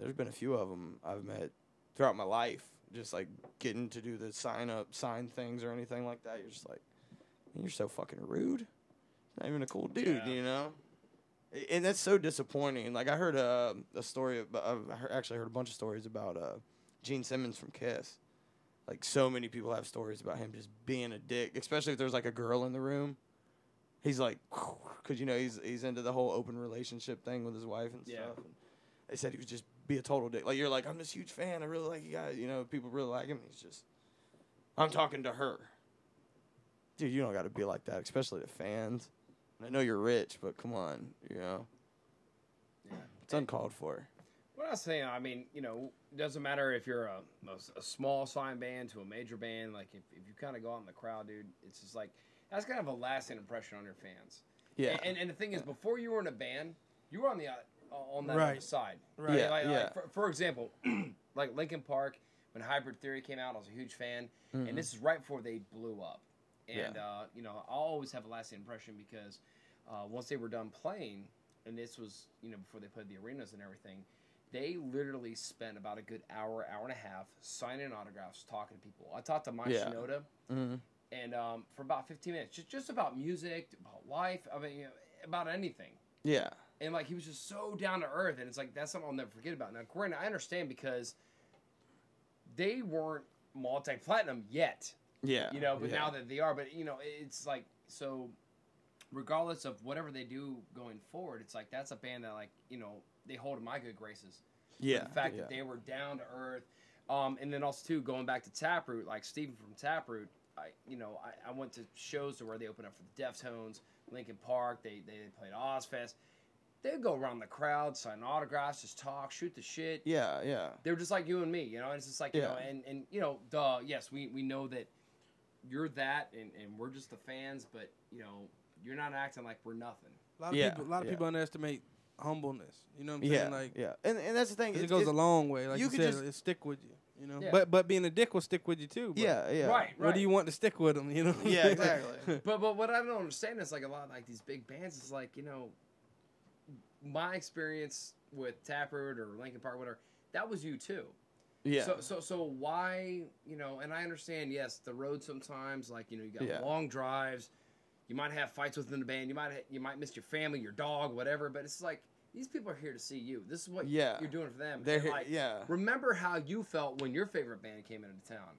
there's been a few of them I've met throughout my life. Just like getting to do the sign things or anything like that. You're just like, man, you're so fucking rude. Not even a cool dude, And that's so disappointing. Like I heard a story. Actually heard a bunch of stories about Gene Simmons from Kiss. Like so many people have stories about him just being a dick, especially if there's like a girl in the room. He's like, because he's into the whole open relationship thing with his wife and stuff. And they said he would just be a total dick. Like you're like, I'm this huge fan. I really like you guys. People really like him. He's just, I'm talking to her. Dude, you don't got to be like that, especially to fans. I know you're rich, but come on, Yeah. It's uncalled for. What I was saying, I mean, it doesn't matter if you're a small sign band to a major band. Like, if you kind of go out in the crowd, dude, it's just like, that's kind of a lasting impression on your fans. Yeah. And the thing is, before you were in a band, you were on that Right. other side. Right. Yeah, Like, for example, like Linkin Park, when Hybrid Theory came out, I was a huge fan. And this is right before they blew up. And, I'll always have a lasting impression because once they were done playing, and this was, before they played the arenas and everything, they literally spent about a good hour and a half signing autographs, talking to people. I talked to Mike Shinoda, and for about 15 minutes, just about music, about life, about anything. Yeah. And, like, he was just so down to earth, and it's like, that's something I'll never forget about. Now, granted, I understand because they weren't multi-platinum yet. Yeah. But now that they are, but, it's like, so regardless of whatever they do going forward, it's like, that's a band that, like, they hold in my good graces. Yeah. The fact that they were down to earth. And then also, too, going back to Taproot, like Steven from Taproot, I went to shows where they opened up for the Deftones, Linkin Park, they played Ozfest. They'd go around the crowd, sign autographs, just talk, shoot the shit. Yeah, yeah. They were just like you and me, and it's just like, yes, we know that you're that, and we're just the fans, but, you're not acting like we're nothing. A lot of people underestimate humbleness. You know what I'm saying? Like, and that's the thing. It goes a long way. Like you said, it stick with you. Yeah. But being a dick will stick with you too. Bro. Yeah. Right. What do you want to stick with them? Yeah, exactly. but what I don't understand is, like, a lot of, like, these big bands is like, my experience with Taproot or Linkin Park, whatever, that was you too. Yeah. So why, and I understand, yes, the road sometimes, like, you got long drives, you might have fights within the band, you might miss your family, your dog, whatever, but it's like, these people are here to see you. This is what you're doing for them. They're like, remember how you felt when your favorite band came into town.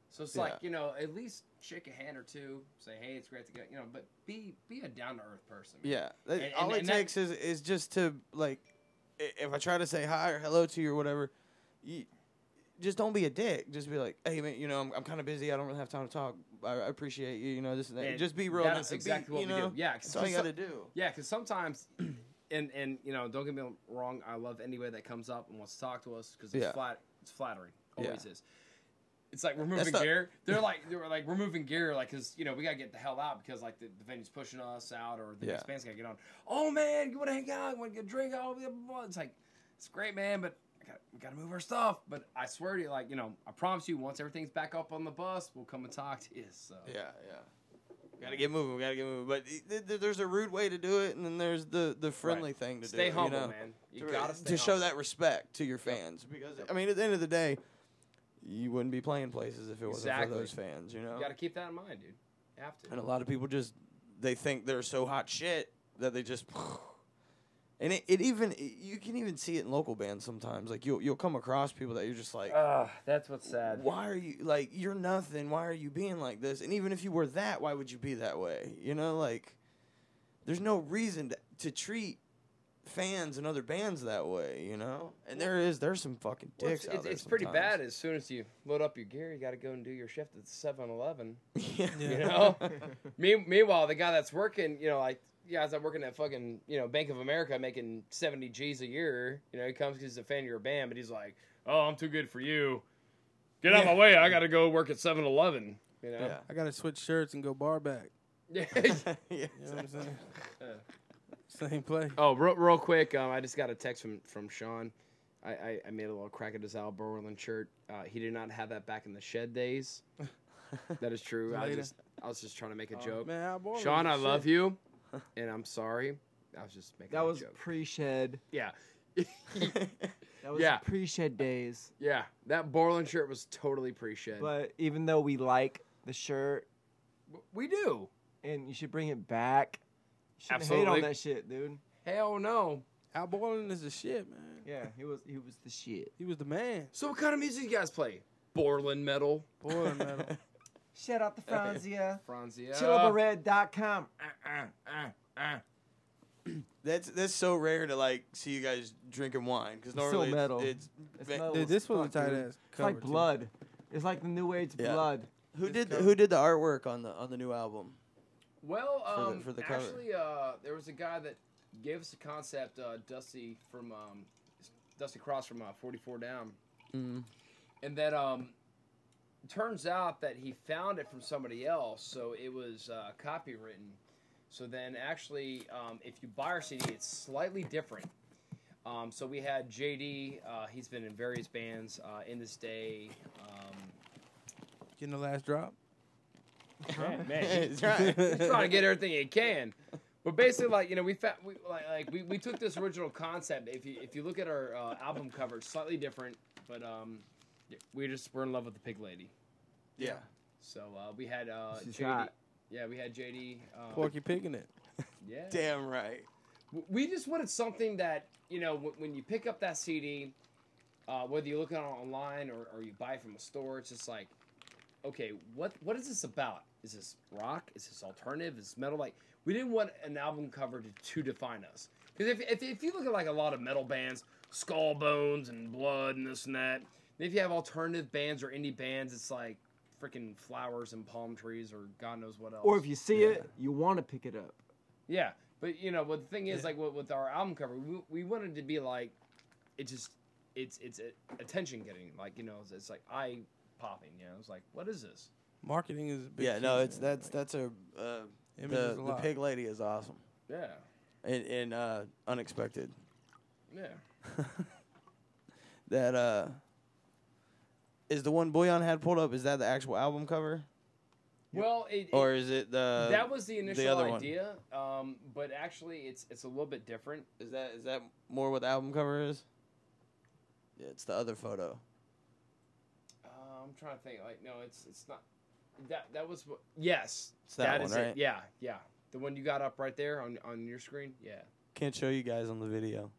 So it's like, at least shake a hand or two, say, hey, it's great to get, but be a down-to-earth person. Man. Yeah. All it takes is just to, like, if I try to say hi or hello to you or whatever, you just don't be a dick. Just be like, hey, man, I'm kind of busy. I don't really have time to talk. I appreciate you, this and that. And just be real. That's exactly what we do. Yeah. That's all you got to do. Yeah, because sometimes, and don't get me wrong, I love anybody that comes up and wants to talk to us because it's flattering. Always is. It's like we're moving gear. They were like we're moving gear, like, because we gotta get the hell out because, like, the venue's pushing us out or the next band's gotta get on. Oh man, you wanna hang out? You wanna get a drink? Oh, blah, blah, blah. It's like, it's great, man, but we gotta move our stuff. But I swear to you, like, I promise you, once everything's back up on the bus, we'll come and talk to you. So yeah. We gotta get moving. But there's a rude way to do it, and then there's the friendly thing to do. Stay humble, man. You gotta stay humble. Show that respect to your fans, because at the end of the day, you wouldn't be playing places if it wasn't for those fans, You got to keep that in mind, dude. You have to. And a lot of people they think they're so hot shit that they just, and you can even see it in local bands sometimes. Like, you'll come across people that you're just like, that's what's sad. Why are you, like, you're nothing? Why are you being like this? And even if you were that, why would you be that way? Like, there's no reason to treat fans and other bands that way, And there's some fucking dicks out there. It's pretty bad. As soon as you load up your gear, you got to go and do your shift at 7-Eleven. Meanwhile, the guy that's working, like, guys that working at fucking, Bank of America making 70 G's a year, he comes because he's a fan of your band, but he's like, oh, I'm too good for you. Get out of my way. I got to go work at 7-Eleven. I got to switch shirts and go bar back. Yeah. You know what I'm saying? Same play. Oh, real quick, I just got a text from Sean. I made a little crack at his Al Borland shirt. He did not have that back in the Shed days. That is true. I was just trying to make a joke. Man, Al Borland, Sean, I love you, and I'm sorry. I was just making a joke. That was pre-Shed. Yeah. That was pre-Shed days. Yeah, that Borland shirt was totally pre-Shed. But even though we like the shirt, we do, and you should bring it back. Shouldn't Absolutely. hate on that shit, dude. Hell no. Al Borland is the shit, man. Yeah, he was the shit. He was the man. So what kind of music you guys play? Borland metal. Borland metal. Shout out to Franzia. Franzia. Chillabared.com. That's so rare to, like, see you guys drinking wine, because normally so metal. It's metal. Dude, this was a tight ass. It's like blood. It's like the new age blood. Who did the artwork on the new album? Well, for the cover. Actually, there was a guy that gave us a concept, Dusty Cross from 44 Down, and that turns out that he found it from somebody else, so it was copywritten. So then, actually, if you buy our CD, it's slightly different. So we had JD. He's been in various bands. In This Day. Getting the last drop. Man, he's trying to get everything he can. But basically, like, you know, we took this original concept. If you look at our album cover, it's slightly different, but we're in love with the pig lady. Yeah. So we had She's JD. hot. Yeah, we had JD. Porky Pig in it. Yeah. Damn right. We just wanted something that, you know, when you pick up that CD, whether you look at it online or you buy it from a store, it's just like, okay, what is this about? Is this rock? Is this alternative? Is this metal? Like, we didn't want an album cover to define us. Because if you look at like a lot of metal bands, Skull Bones and Blood and this and that, and if you have alternative bands or indie bands, it's like freaking flowers and palm trees or God knows what else. Or if you see it, you want to pick it up. Yeah, but you know, but the thing is, like with our album cover, we wanted to be like, it's attention getting, like, you know, it's like eye popping. You know, it's like, what is this? Marketing is a big Yeah, key, no, it's man. that's a Image is a the lot. pig lady is awesome Yeah, and unexpected. yeah. That is the one Bouillon had pulled up. Is that the actual album cover, Well, or is it the that was the initial other idea, but actually, it's a little bit different. Is that more what the album cover is? Yeah, it's the other photo. I'm trying to think. Like, no, it's not. That was what. Yes, It's that one, is right? it. Yeah, the one you got up right there on your screen. Yeah, Can't show you guys on the video.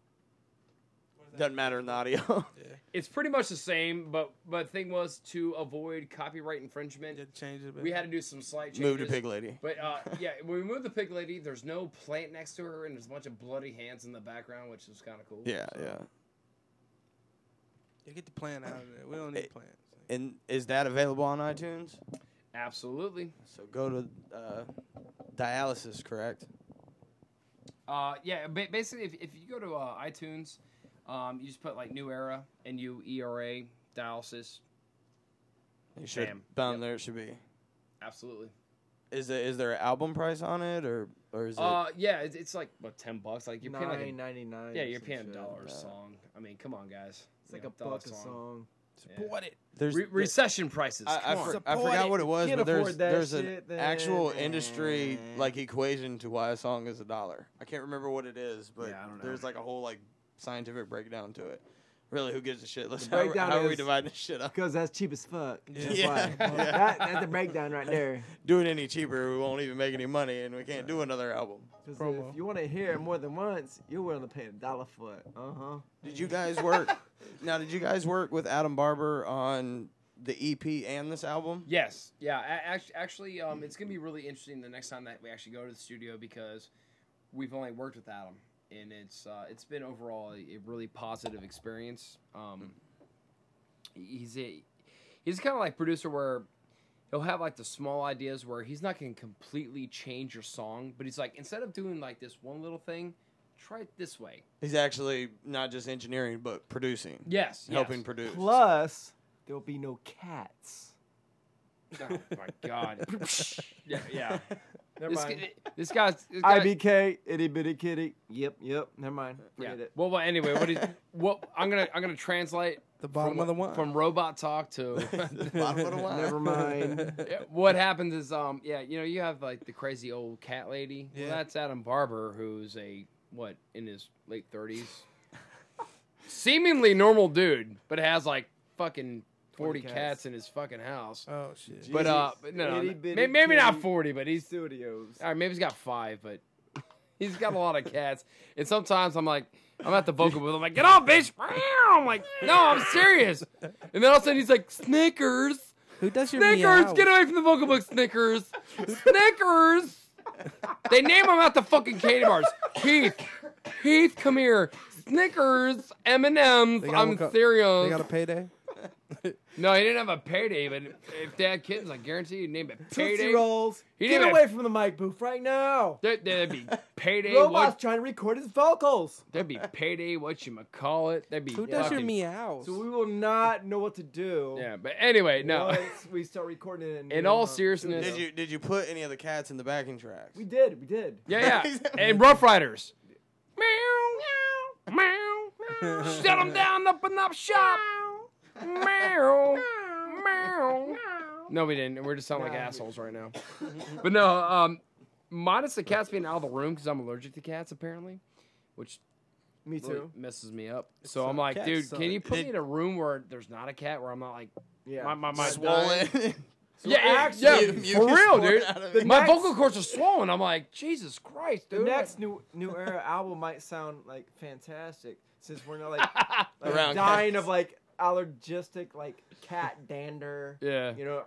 Doesn't matter in the audio. it's pretty much the same. But the thing was, to avoid copyright infringement, Did change it a bit. we had to do some slight changes. Move to pig lady. But yeah, when we moved the pig lady, there's no plant next to her, and there's a bunch of bloody hands in the background, which is kind of cool. Yeah, so. yeah. Yeah, get the plant out of there. We don't need plants. And is that available on iTunes? Absolutely. So go to dialysis, correct? Yeah, basically, if you go to iTunes, you just put like nuEra, nuEra, dialysis. You should Bam. down Yep. there. It should be. Absolutely. Is there an album price on it, or is it? Yeah, it's like what, $10? Like you're paying like $9.99. yeah, or you're some paying shit. $1 a song. I mean, come on, guys. It's like You a know, buck a song. Support it. There's Recession prices. I Come on. forgot what it was, Can't but there's afford that there's an shit, then, actual man. industry like equation to why a song is $1. I can't remember what it is, but Yeah, I don't know. there's like a whole like scientific breakdown to it. Really, who gives a shit? Let's The how breakdown are we is- dividing this shit up? Because that's cheap as fuck. That's Yeah. why. Yeah. That's the breakdown right there. Do it any cheaper, we won't even make any money, and we can't do another album. Because Promo. if you want to hear it more than once, you're willing to pay $1 for it. Did you guys work? Now, did you guys work with Adam Barber on the EP and this album? Yes. Yeah. Actually, it's gonna be really interesting the next time that we actually go to the studio because we've only worked with Adam, and it's been overall a really positive experience. He's kind of like producer where he'll have like the small ideas where he's not gonna completely change your song, but he's like, instead of doing like this one little thing, try it this way. He's actually not just engineering, but producing. Yes. Helping produce. Plus, there'll be no cats. Oh my God. Yeah. Never mind. This guy. IBK, itty bitty kitty. Yep. Never mind. Forget it. Well, anyway, I'm gonna translate The bottom of the wine. from robot talk to Bottom of the line. Never mind. what happens is you have like the crazy old cat lady. Yeah. Well, that's Adam Barber, who's in his late 30s, seemingly normal dude, but has like fucking 40 cats in his fucking house. Oh shit. But no, Itty bitty maybe not kitty 40, but he's Studios. all right. Maybe he's got 5, but he's got a lot of cats. And sometimes I'm at the vocal booth. I'm like, get off, bitch! I'm like, no, I'm serious. And then all of a sudden he's like, Snickers, Who does your Snickers, meow? get away from the vocal book, Snickers, Snickers. They name them at the fucking candy bars. Heath, come here. Snickers, M&M's, They got I'm one cereals. They got a payday. No, he didn't have a payday, but if they had kittens, I guarantee you'd name it Payday. Tootsie Rolls. He Get didn't away from the mic booth right now. There'd be Payday. Robot's trying to record his vocals. There'd be Payday, whatchamacallit. There'd be Who does your fucking- meows? So we will not know what to do. Yeah, but anyway, no. Once we start recording it. In all seriousness- Did you put any of the cats in the backing tracks? We did. Yeah. And Rough Riders. Meow, meow. Shut them down, up and up shop. Meow, meow. No, we didn't. We're just sounding like assholes right now. But no, minus the cats being out of the room because I'm allergic to cats apparently, which Me really too. messes me up. So I'm like, cats dude, suck. can you put me in a room where there's not a cat, where I'm not like, Yeah. my Swollen. yeah, actually, for real, dude. The My next- vocal cords are swollen. I'm like, Jesus Christ, The dude. next nuEra album might sound like fantastic since we're not like, Around dying cats. of like allergistic like cat dander. Yeah. You know.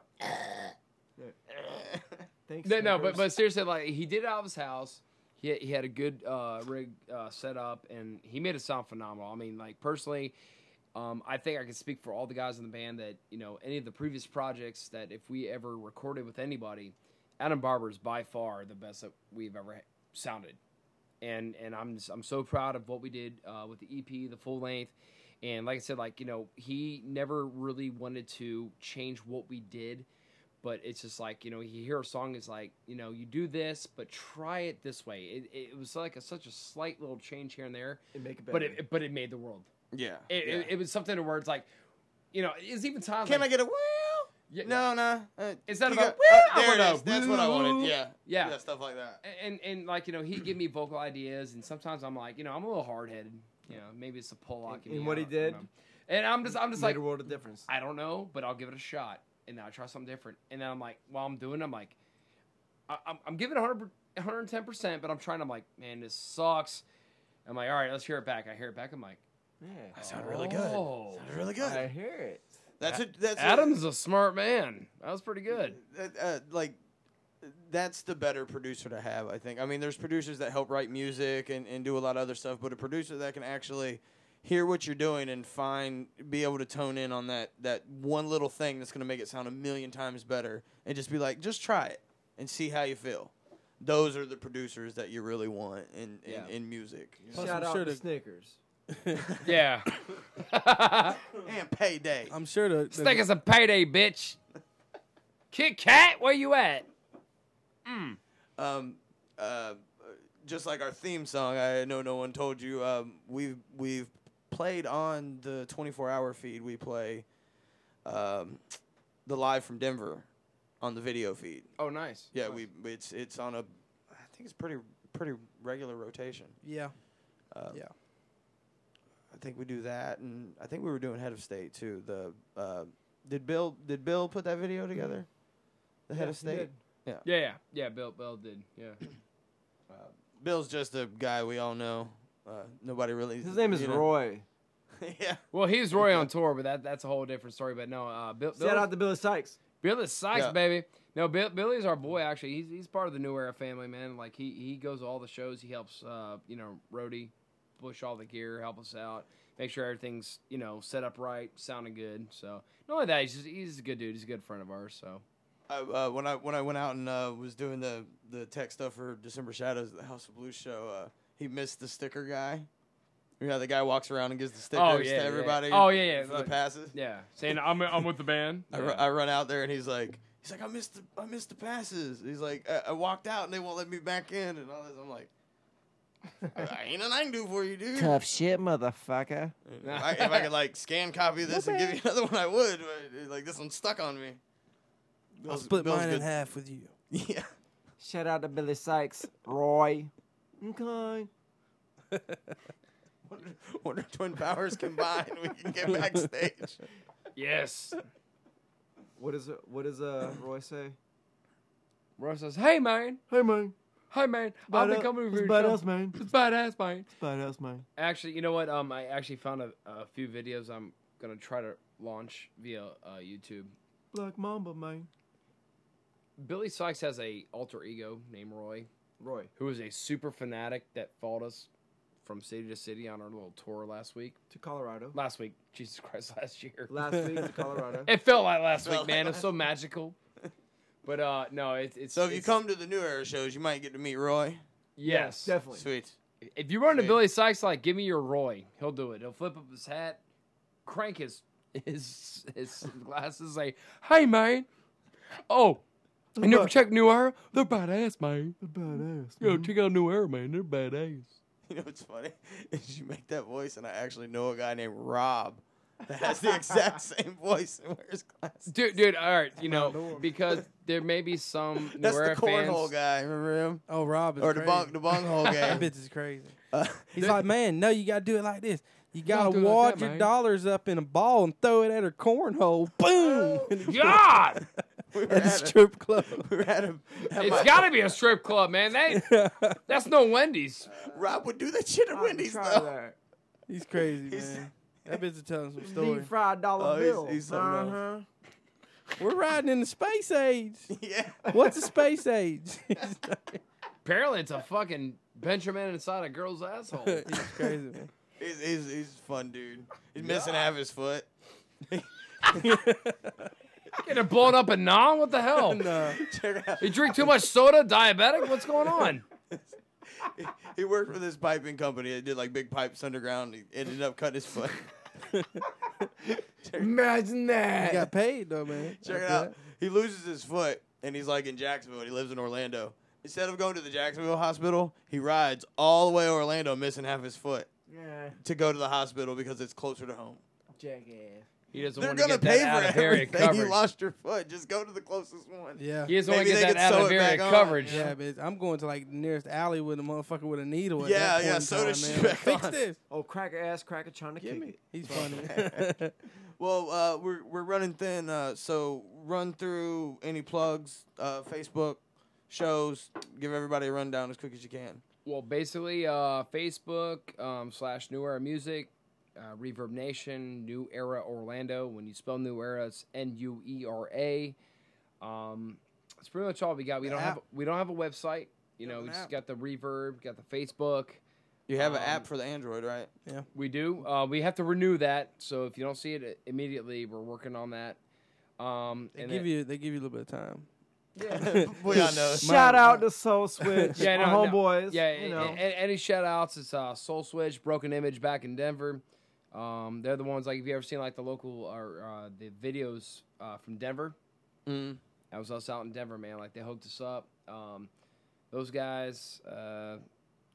Thanks. No, neighbors. but seriously, like he did it out of his house. He had a good rig set up, and he made it sound phenomenal. I mean, like personally, I think I can speak for all the guys in the band that any of the previous projects that if we ever recorded with anybody, Adam Barber is by far the best that we've ever sounded, and I'm so proud of what we did with the EP, the full length. And like I said, like, he never really wanted to change what we did, but it's just like, you hear a song is like, you do this, but try it this way. It was like such a slight little change here and there, It make it better. but it made the world. Yeah. It was something where it's like, it's even times Can like, I get a well? Yeah, No. Instead you of a got- well, there I'm it gonna is. That's what I wanted. Yeah. Yeah. Stuff like that. And like, he'd give me vocal ideas, and sometimes I'm like, I'm a little hard-headed. Maybe it's a Pollock. And what he did? And I'm just made like, a world of difference. I don't know, but I'll give it a shot. And then I try something different. And then I'm like, while I'm doing it, I'm like, I'm giving 110%, but I'm like, man, this sucks. I'm like, all right, let's hear it back. I hear it back. I'm like, Yeah. That sounded really good. Oh. Sounded really good. I hear it. That's Adam's a smart man. That was pretty good. That's the better producer to have, I think. I mean, there's producers that help write music and do a lot of other stuff, but a producer that can actually hear what you're doing and be able to tone in on that one little thing that's going to make it sound a million times better and just be like, just try it and see how you feel. Those are the producers that you really want in music. Plus, Shout I'm out sure to the- Snickers. Yeah. And Payday. I'm sure Think it's a payday, bitch. Kit Kat, where you at? Just like our theme song, I know no one told you, we've played on the 24-hour feed. We play the Live from Denver on the video feed. Oh, nice. Yeah, Nice. it's on I think it's pretty regular rotation. Yeah. I think we do that, and I think we were doing Head of State too. Did Bill put that video together? The Head of he State. did. Yeah. Bill did. Yeah. Bill's just a guy we all know. Nobody really. His name is Roy. Yeah. Well, he's Roy on tour, but that's a whole different story. But no, Bill. Shout out to Billy Sykes. Billy Sykes, Yeah. baby. No, Billy's our boy. Actually, he's part of the nuEra family, man. Like he goes to all the shows. He helps, Rhodey push all the gear, help us out, make sure everything's set up right, sounding good. So not only that, he's a good dude. He's a good friend of ours. So When I went out and was doing the tech stuff for December Shadows at the House of Blues show, he missed the sticker guy. The guy walks around and gives the stickers to everybody. Oh yeah. For the passes. Yeah, saying I'm with the band. I run out there and he's like I missed the passes. He's like I walked out and they won't let me back in and all this. I'm like, ain't nothing I can do for you, dude. Tough shit, motherfucker. If I could scan copy this and give you another one, I would. But this one's stuck on me. I'll split mine in half with you. Yeah. Shout out to Billy Sykes. Roy. Okay. Wonder Twin Powers combined, we can get backstage. Yes. What does Roy say? Roy says, "Hey man, Hey man. I've been coming over It's your show. badass, man. It's badass, man." It's badass, man. Actually, you know what? I actually found a few videos I'm gonna try to launch via YouTube. Black Mamba, man. Billy Sykes has a alter ego named Roy, who is a super fanatic that followed us from city to city on our little tour last week. To Colorado. Last week, Jesus Christ, last year. Last week to Colorado. It felt like last week, man. It was so magical. But no, it's So if you come to the nuEra shows, you might get to meet Roy. yes, Definitely. Sweet. If you run to Sweet. Billy Sykes, give me your Roy. He'll do it. He'll flip up his hat, crank his glasses, say, "Hey man, oh, you never checked nuEra? They're badass, man. They're badass. Yo, check out nuEra, man. They're badass." You know what's funny? Is you make that voice, and I actually know a guy named Rob that has the exact same voice and wears glasses. Dude, all right, you know, because there may be some That's nuEra the cornhole fans. guy. Remember him? Oh, Rob is Or crazy. the bunghole That game. bitch is crazy. Uh, He's like, man, no, you got to do it like this. You got Don't to do it like wad that, your man. dollars up in a ball and throw it at her cornhole. Boom! God, we were At the at a, strip club. we were at it's got to be a strip club, man. That's no Wendy's. Rob would do that shit at Wendy's though. He's crazy, man. That bitch is telling some stories. Deep fried dollar Oh, bill. he's something else. We're riding in the space age. Yeah. What's the space age? Apparently, it's a fucking Benjamin inside a girl's asshole. He's crazy, man. He's a fun dude. He's missing half his foot. Getting blown up and nom? What the hell? No. Check it out. You drink too much soda? Diabetic? What's going on? He worked for this piping company that did like big pipes underground. He ended up cutting his foot. Imagine He that. got paid, though, man. Check it out. He loses his foot, and he's like in Jacksonville. He lives in Orlando. Instead of going to the Jacksonville hospital, he rides all the way to Orlando, missing half his foot, Yeah, to go to the hospital because it's closer to home. jackass. He doesn't They're want to gonna get pay that out for of area everything. You coverage. lost your foot. Just go to the closest one. Yeah. He doesn't want Maybe to they get that could out sew of it area back on. coverage. Yeah, bitch. I'm going to like the nearest alley with a motherfucker with a needle. At Yeah, that point yeah, in sew time, this man. shit Like, back fix on. this. Oh, cracker ass cracker trying to kick it. He's funny. Well, we're running thin, so run through any plugs, Facebook, shows. Give everybody a rundown as quick as you can. Well, basically, Facebook / nuEra Music, Reverb Nation, nuEra Orlando. When you spell nuEra, it's NUERA. That's pretty much all we got. We don't have a website. You know, we just got the Reverb, got the Facebook. You have an app for the Android, right? We do. We have to renew that. So if you don't see it immediately, we're working on that. They give you a little bit of time. Yeah. We all know. Shout out to Soul Switch, Yeah, my no, homeboys. Yeah, you know. any shout outs? It's Soul Switch, Broken Image back in Denver. They're the ones, like, if you ever seen like the local or the videos from Denver. Mm. That was us out in Denver, man. Like, they hooked us up. Those guys,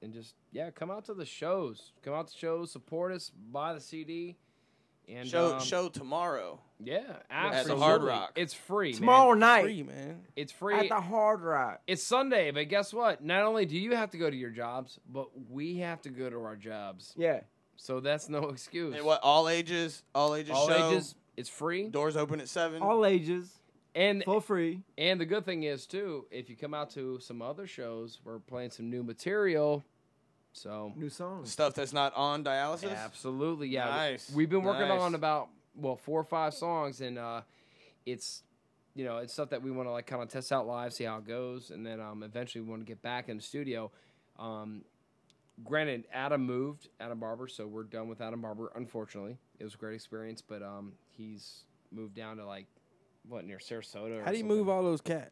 and just come out to the shows. Come out to shows, support us, buy the CD. And Show tomorrow. Yeah, At absolutely. the Hard Rock. It's free, Tomorrow man. night Free, man. It's free. at the Hard Rock. It's Sunday, but guess what? Not only do you have to go to your jobs, but we have to go to our jobs. Yeah. So that's no excuse. And what? All ages All show. ages. It's free. Doors open at 7. All ages. And For free. the good thing is too, if you come out to some other shows, we're playing some new material. So New songs. Stuff that's not on dialysis. absolutely, yeah. Nice. We've been working Nice. on about 4 or 5 songs, and it's it's stuff that we want to like kind of test out live, see how it goes, and then eventually we want to get back in the studio. Granted, Adam Barber, so we're done with Adam Barber. Unfortunately, it was a great experience, but he's moved down to like near Sarasota. Or How do you something. move all those cats?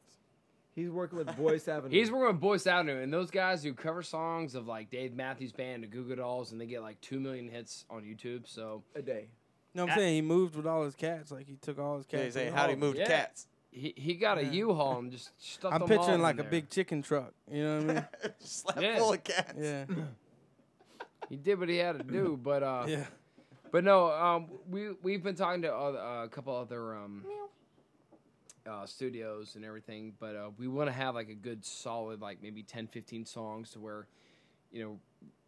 He's working with Boyce Avenue. He's working with Boyce Avenue, and those guys do cover songs of like Dave Matthews Band, the Goo Goo Dolls, and they get like 2 million hits on YouTube. So a day. No, I'm saying he moved with all his cats. Like he took all his Yeah, cats. he's saying with how do him. you move the Yeah. cats? he got a Yeah. U-Haul and just stuffed I'm them picturing all like in a there. big chicken truck. You know what I mean? Slap Yeah. full of cats. Yeah. He did what he had to do, but Yeah. but no, we've been talking to a couple other studios and everything, but we want to have like a good solid like maybe 10-15 songs to where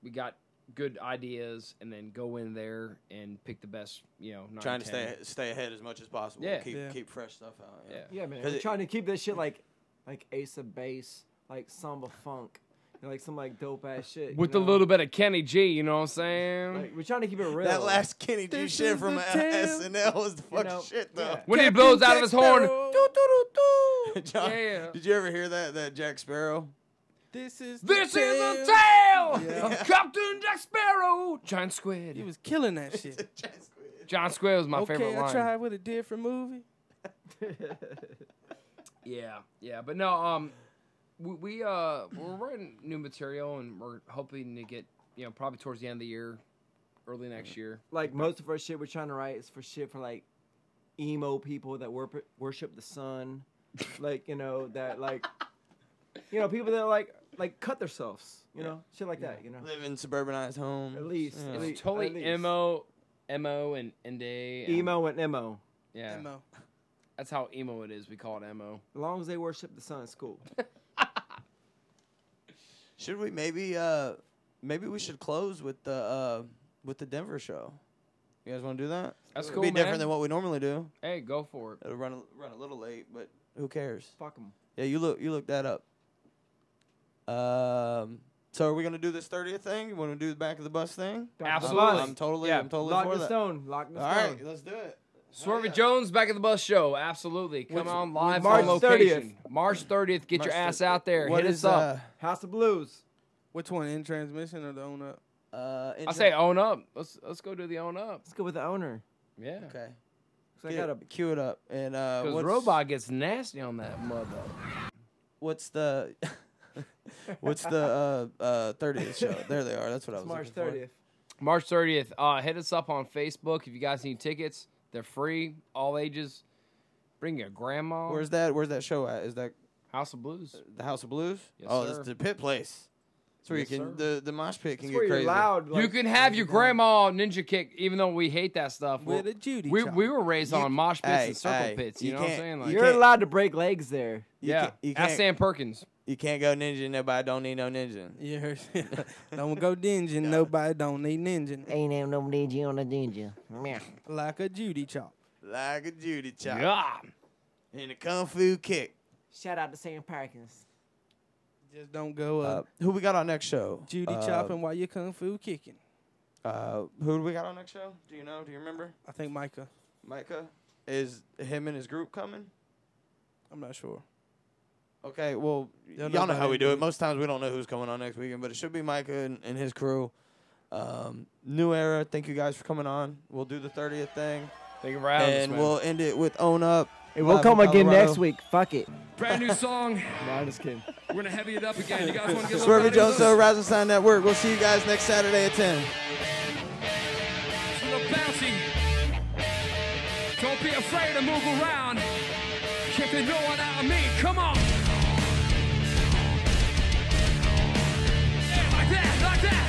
we got good ideas and then go in there and pick the best 9, Trying to 10. stay ahead as much as possible. Yeah. Keep fresh stuff out. Yeah. Yeah, man. 'Cause We're it- trying to keep that shit like Ace of Base, like Samba Funk, like some like dope ass shit. With you a know? little bit of Kenny G, you know what I'm saying? Like, we're trying to keep it real. That last Kenny G This shit is from the tale. SNL was the fucking know, shit though. yeah. When he Captain blows out of Jack his horn. Sparrow. John, Yeah. Did you ever hear that Jack Sparrow? This is This the is a tale. tale Yeah. of Captain Jack Sparrow. Giant He Squid. was killing that shit. John Squid was my favorite Okay, I line. tried with a different movie. Yeah, but no, we're writing new material and we're hoping to get probably towards the end of the year, early next year. Like most of our shit we're trying to write is for shit for like emo people that worship the sun, like that like people that like cut themselves, shit like that, Live in suburbanized homes. At least, Yeah. at least. Totally at least. emo Mo and Ende. Emo and emo. Yeah. Mo. That's how emo it is. We call it Mo. As long as they worship the sun, it's cool. Should we maybe we should close with the Denver show? You guys want to do that? That's It'll cool, be man. different than what we normally do. Hey, go for it. It'll run a little late, but who cares? Fuck them. Yeah, you look that up. So are we gonna do this 30th thing? You want to do the back of the bus thing? Absolutely. I'm totally Yeah. for Lock the that. stone. Lock the All stone. right, let's do it. Swervey yeah. Jones, Back of the Bus show. Absolutely. Come on live March on 30th. location. March 30th. Get your March ass 30th. out there. What Hit is, us up. House of Blues. Which one? In transmission or the own up? I say own up. Let's go do the own up. Let's go with the owner. Yeah. Okay. So I got a Cue it up. And Because Robot gets nasty on that mother. what's the 30th show? There they are. That's what I was March looking for. 30th. March 30th. Hit us up on Facebook if you guys need tickets. They're free, all ages. Bring your grandma. Where's that show at? Is that House of Blues? the House of Blues? Yes, oh, sir. it's the pit place. That's where Yes, you can sir. the mosh pit can That's get where crazy. you're loud. You Like, can have your grandma ninja kick, even though we hate that stuff. With a Judy we chop. were raised on mosh pits hey, and circle hey, pits. you You know what I'm can't- saying? you Like, You're can't- allowed to break legs there. yeah. You Ask can't, Sam Perkins. you can't go ninja. Nobody don't need no ninja. You heard? Don't go dinging. Nobody don't need ninja. Ain't have no ninja on a ninja. Meh. Like a Judy chop. Like a Judy chop. Yeah. And a kung fu kick. Shout out to Sam Perkins. Just don't go Who we got on next show? Judy chopping while you kung fu kicking. Who do we got on next show? Do you know? Do you remember? I think Micah. Micah? Is him and his group coming? I'm not sure. Okay, well, Y'all know y'all know about how we it, do it. dude. Most times we don't know who's coming on next weekend, but it should be Micah and his crew. nuEra, thank you guys for coming on. We'll do the 30th thing, Thank you for having us, and man. we'll end it with Own Up. Hey, we'll live come in again Colorado. next week. Fuck it. Brand new song. No, I'm just kidding. We're gonna heavy it up again. You guys want to get a little Swervey rowdy Jones, with us? Rising Sign Network. We'll see you guys next Saturday at 10. It's a little bouncy. Don't be afraid to move around. Kick the no one out of me. Come on. Yeah, like that, like that.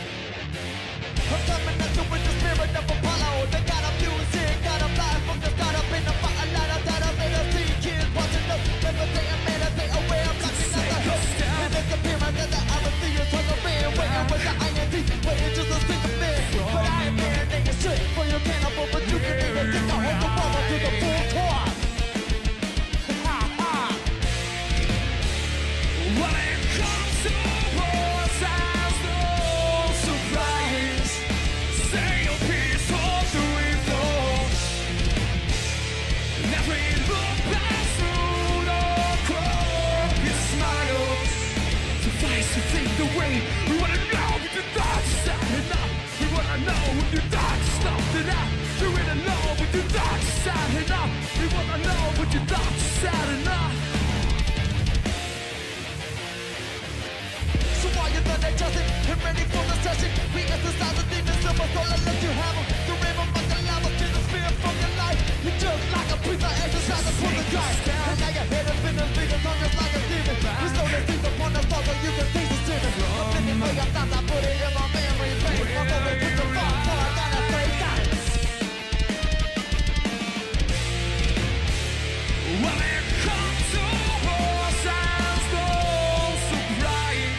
I'm coming at you with the spirit of Apollo. They got a music, got a fly from the start up in the spotlight. That I made us see kids watching us. Meditating, meditate aware, blocking out the hook. And it's appearance that the honesty is on the man. Waiting with the iron teeth, waiting just to see the man. But I ain't marinating shit for your cannibal, but you can even take the whole bottle to the full tour. Ha ha. When it comes to wars, there's no surprise. Say your piece all through it all. Every look pass through the crooked smiles. Suffice to think the way we wanna know what your thoughts stop enough. We wanna know what your thoughts stop enough. We wanna know what your thoughts stop enough. We wanna know what your thoughts stop enough. So while you're done adjusting and ready for the session, we exercise the demons, silver soul, and let you have them. The river of the lava, to the spirit from your life. You're just like a priest, I exercise and pull the guy. And now your head has been a bigger tongue just like a demon. We stole the seeds upon the fall so you can taste the sin. I'm thinking for your thoughts, I put it in my memory bank. I'm always with the thought, so I gotta say that. When it comes to wars, there's no surprise.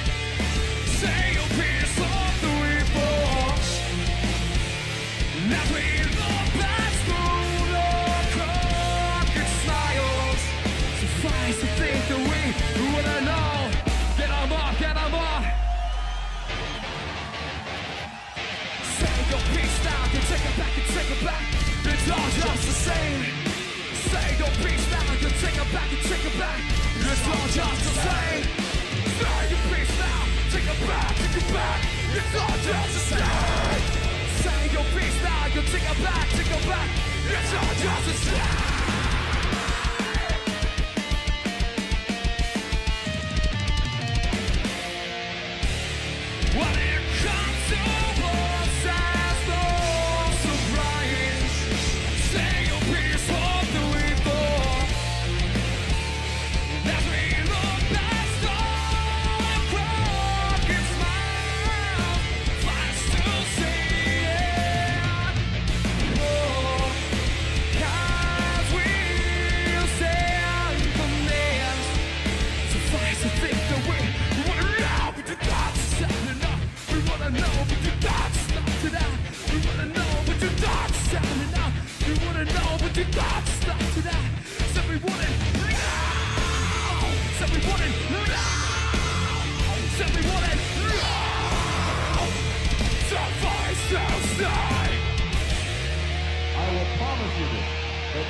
Say your piece of the reports. Every look pass through the crooked smiles. Suffice to think that we wanna know. Get 'em up, get 'em up. Say your piece now, you take it back, you take it back. It's all just the same. Say your piece now, you take it back, you take it back. It's all just the same. Say your piece now, take it back, take it back. It's all just the same. Say your piece now, you take it back, take it back. It's all just the same. When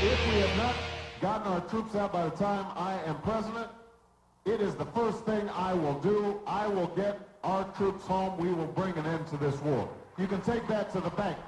if we have not gotten our troops out by the time I am president, it is the first thing I will do. I will get our troops home. We will bring an end to this war. You can take that to the bank.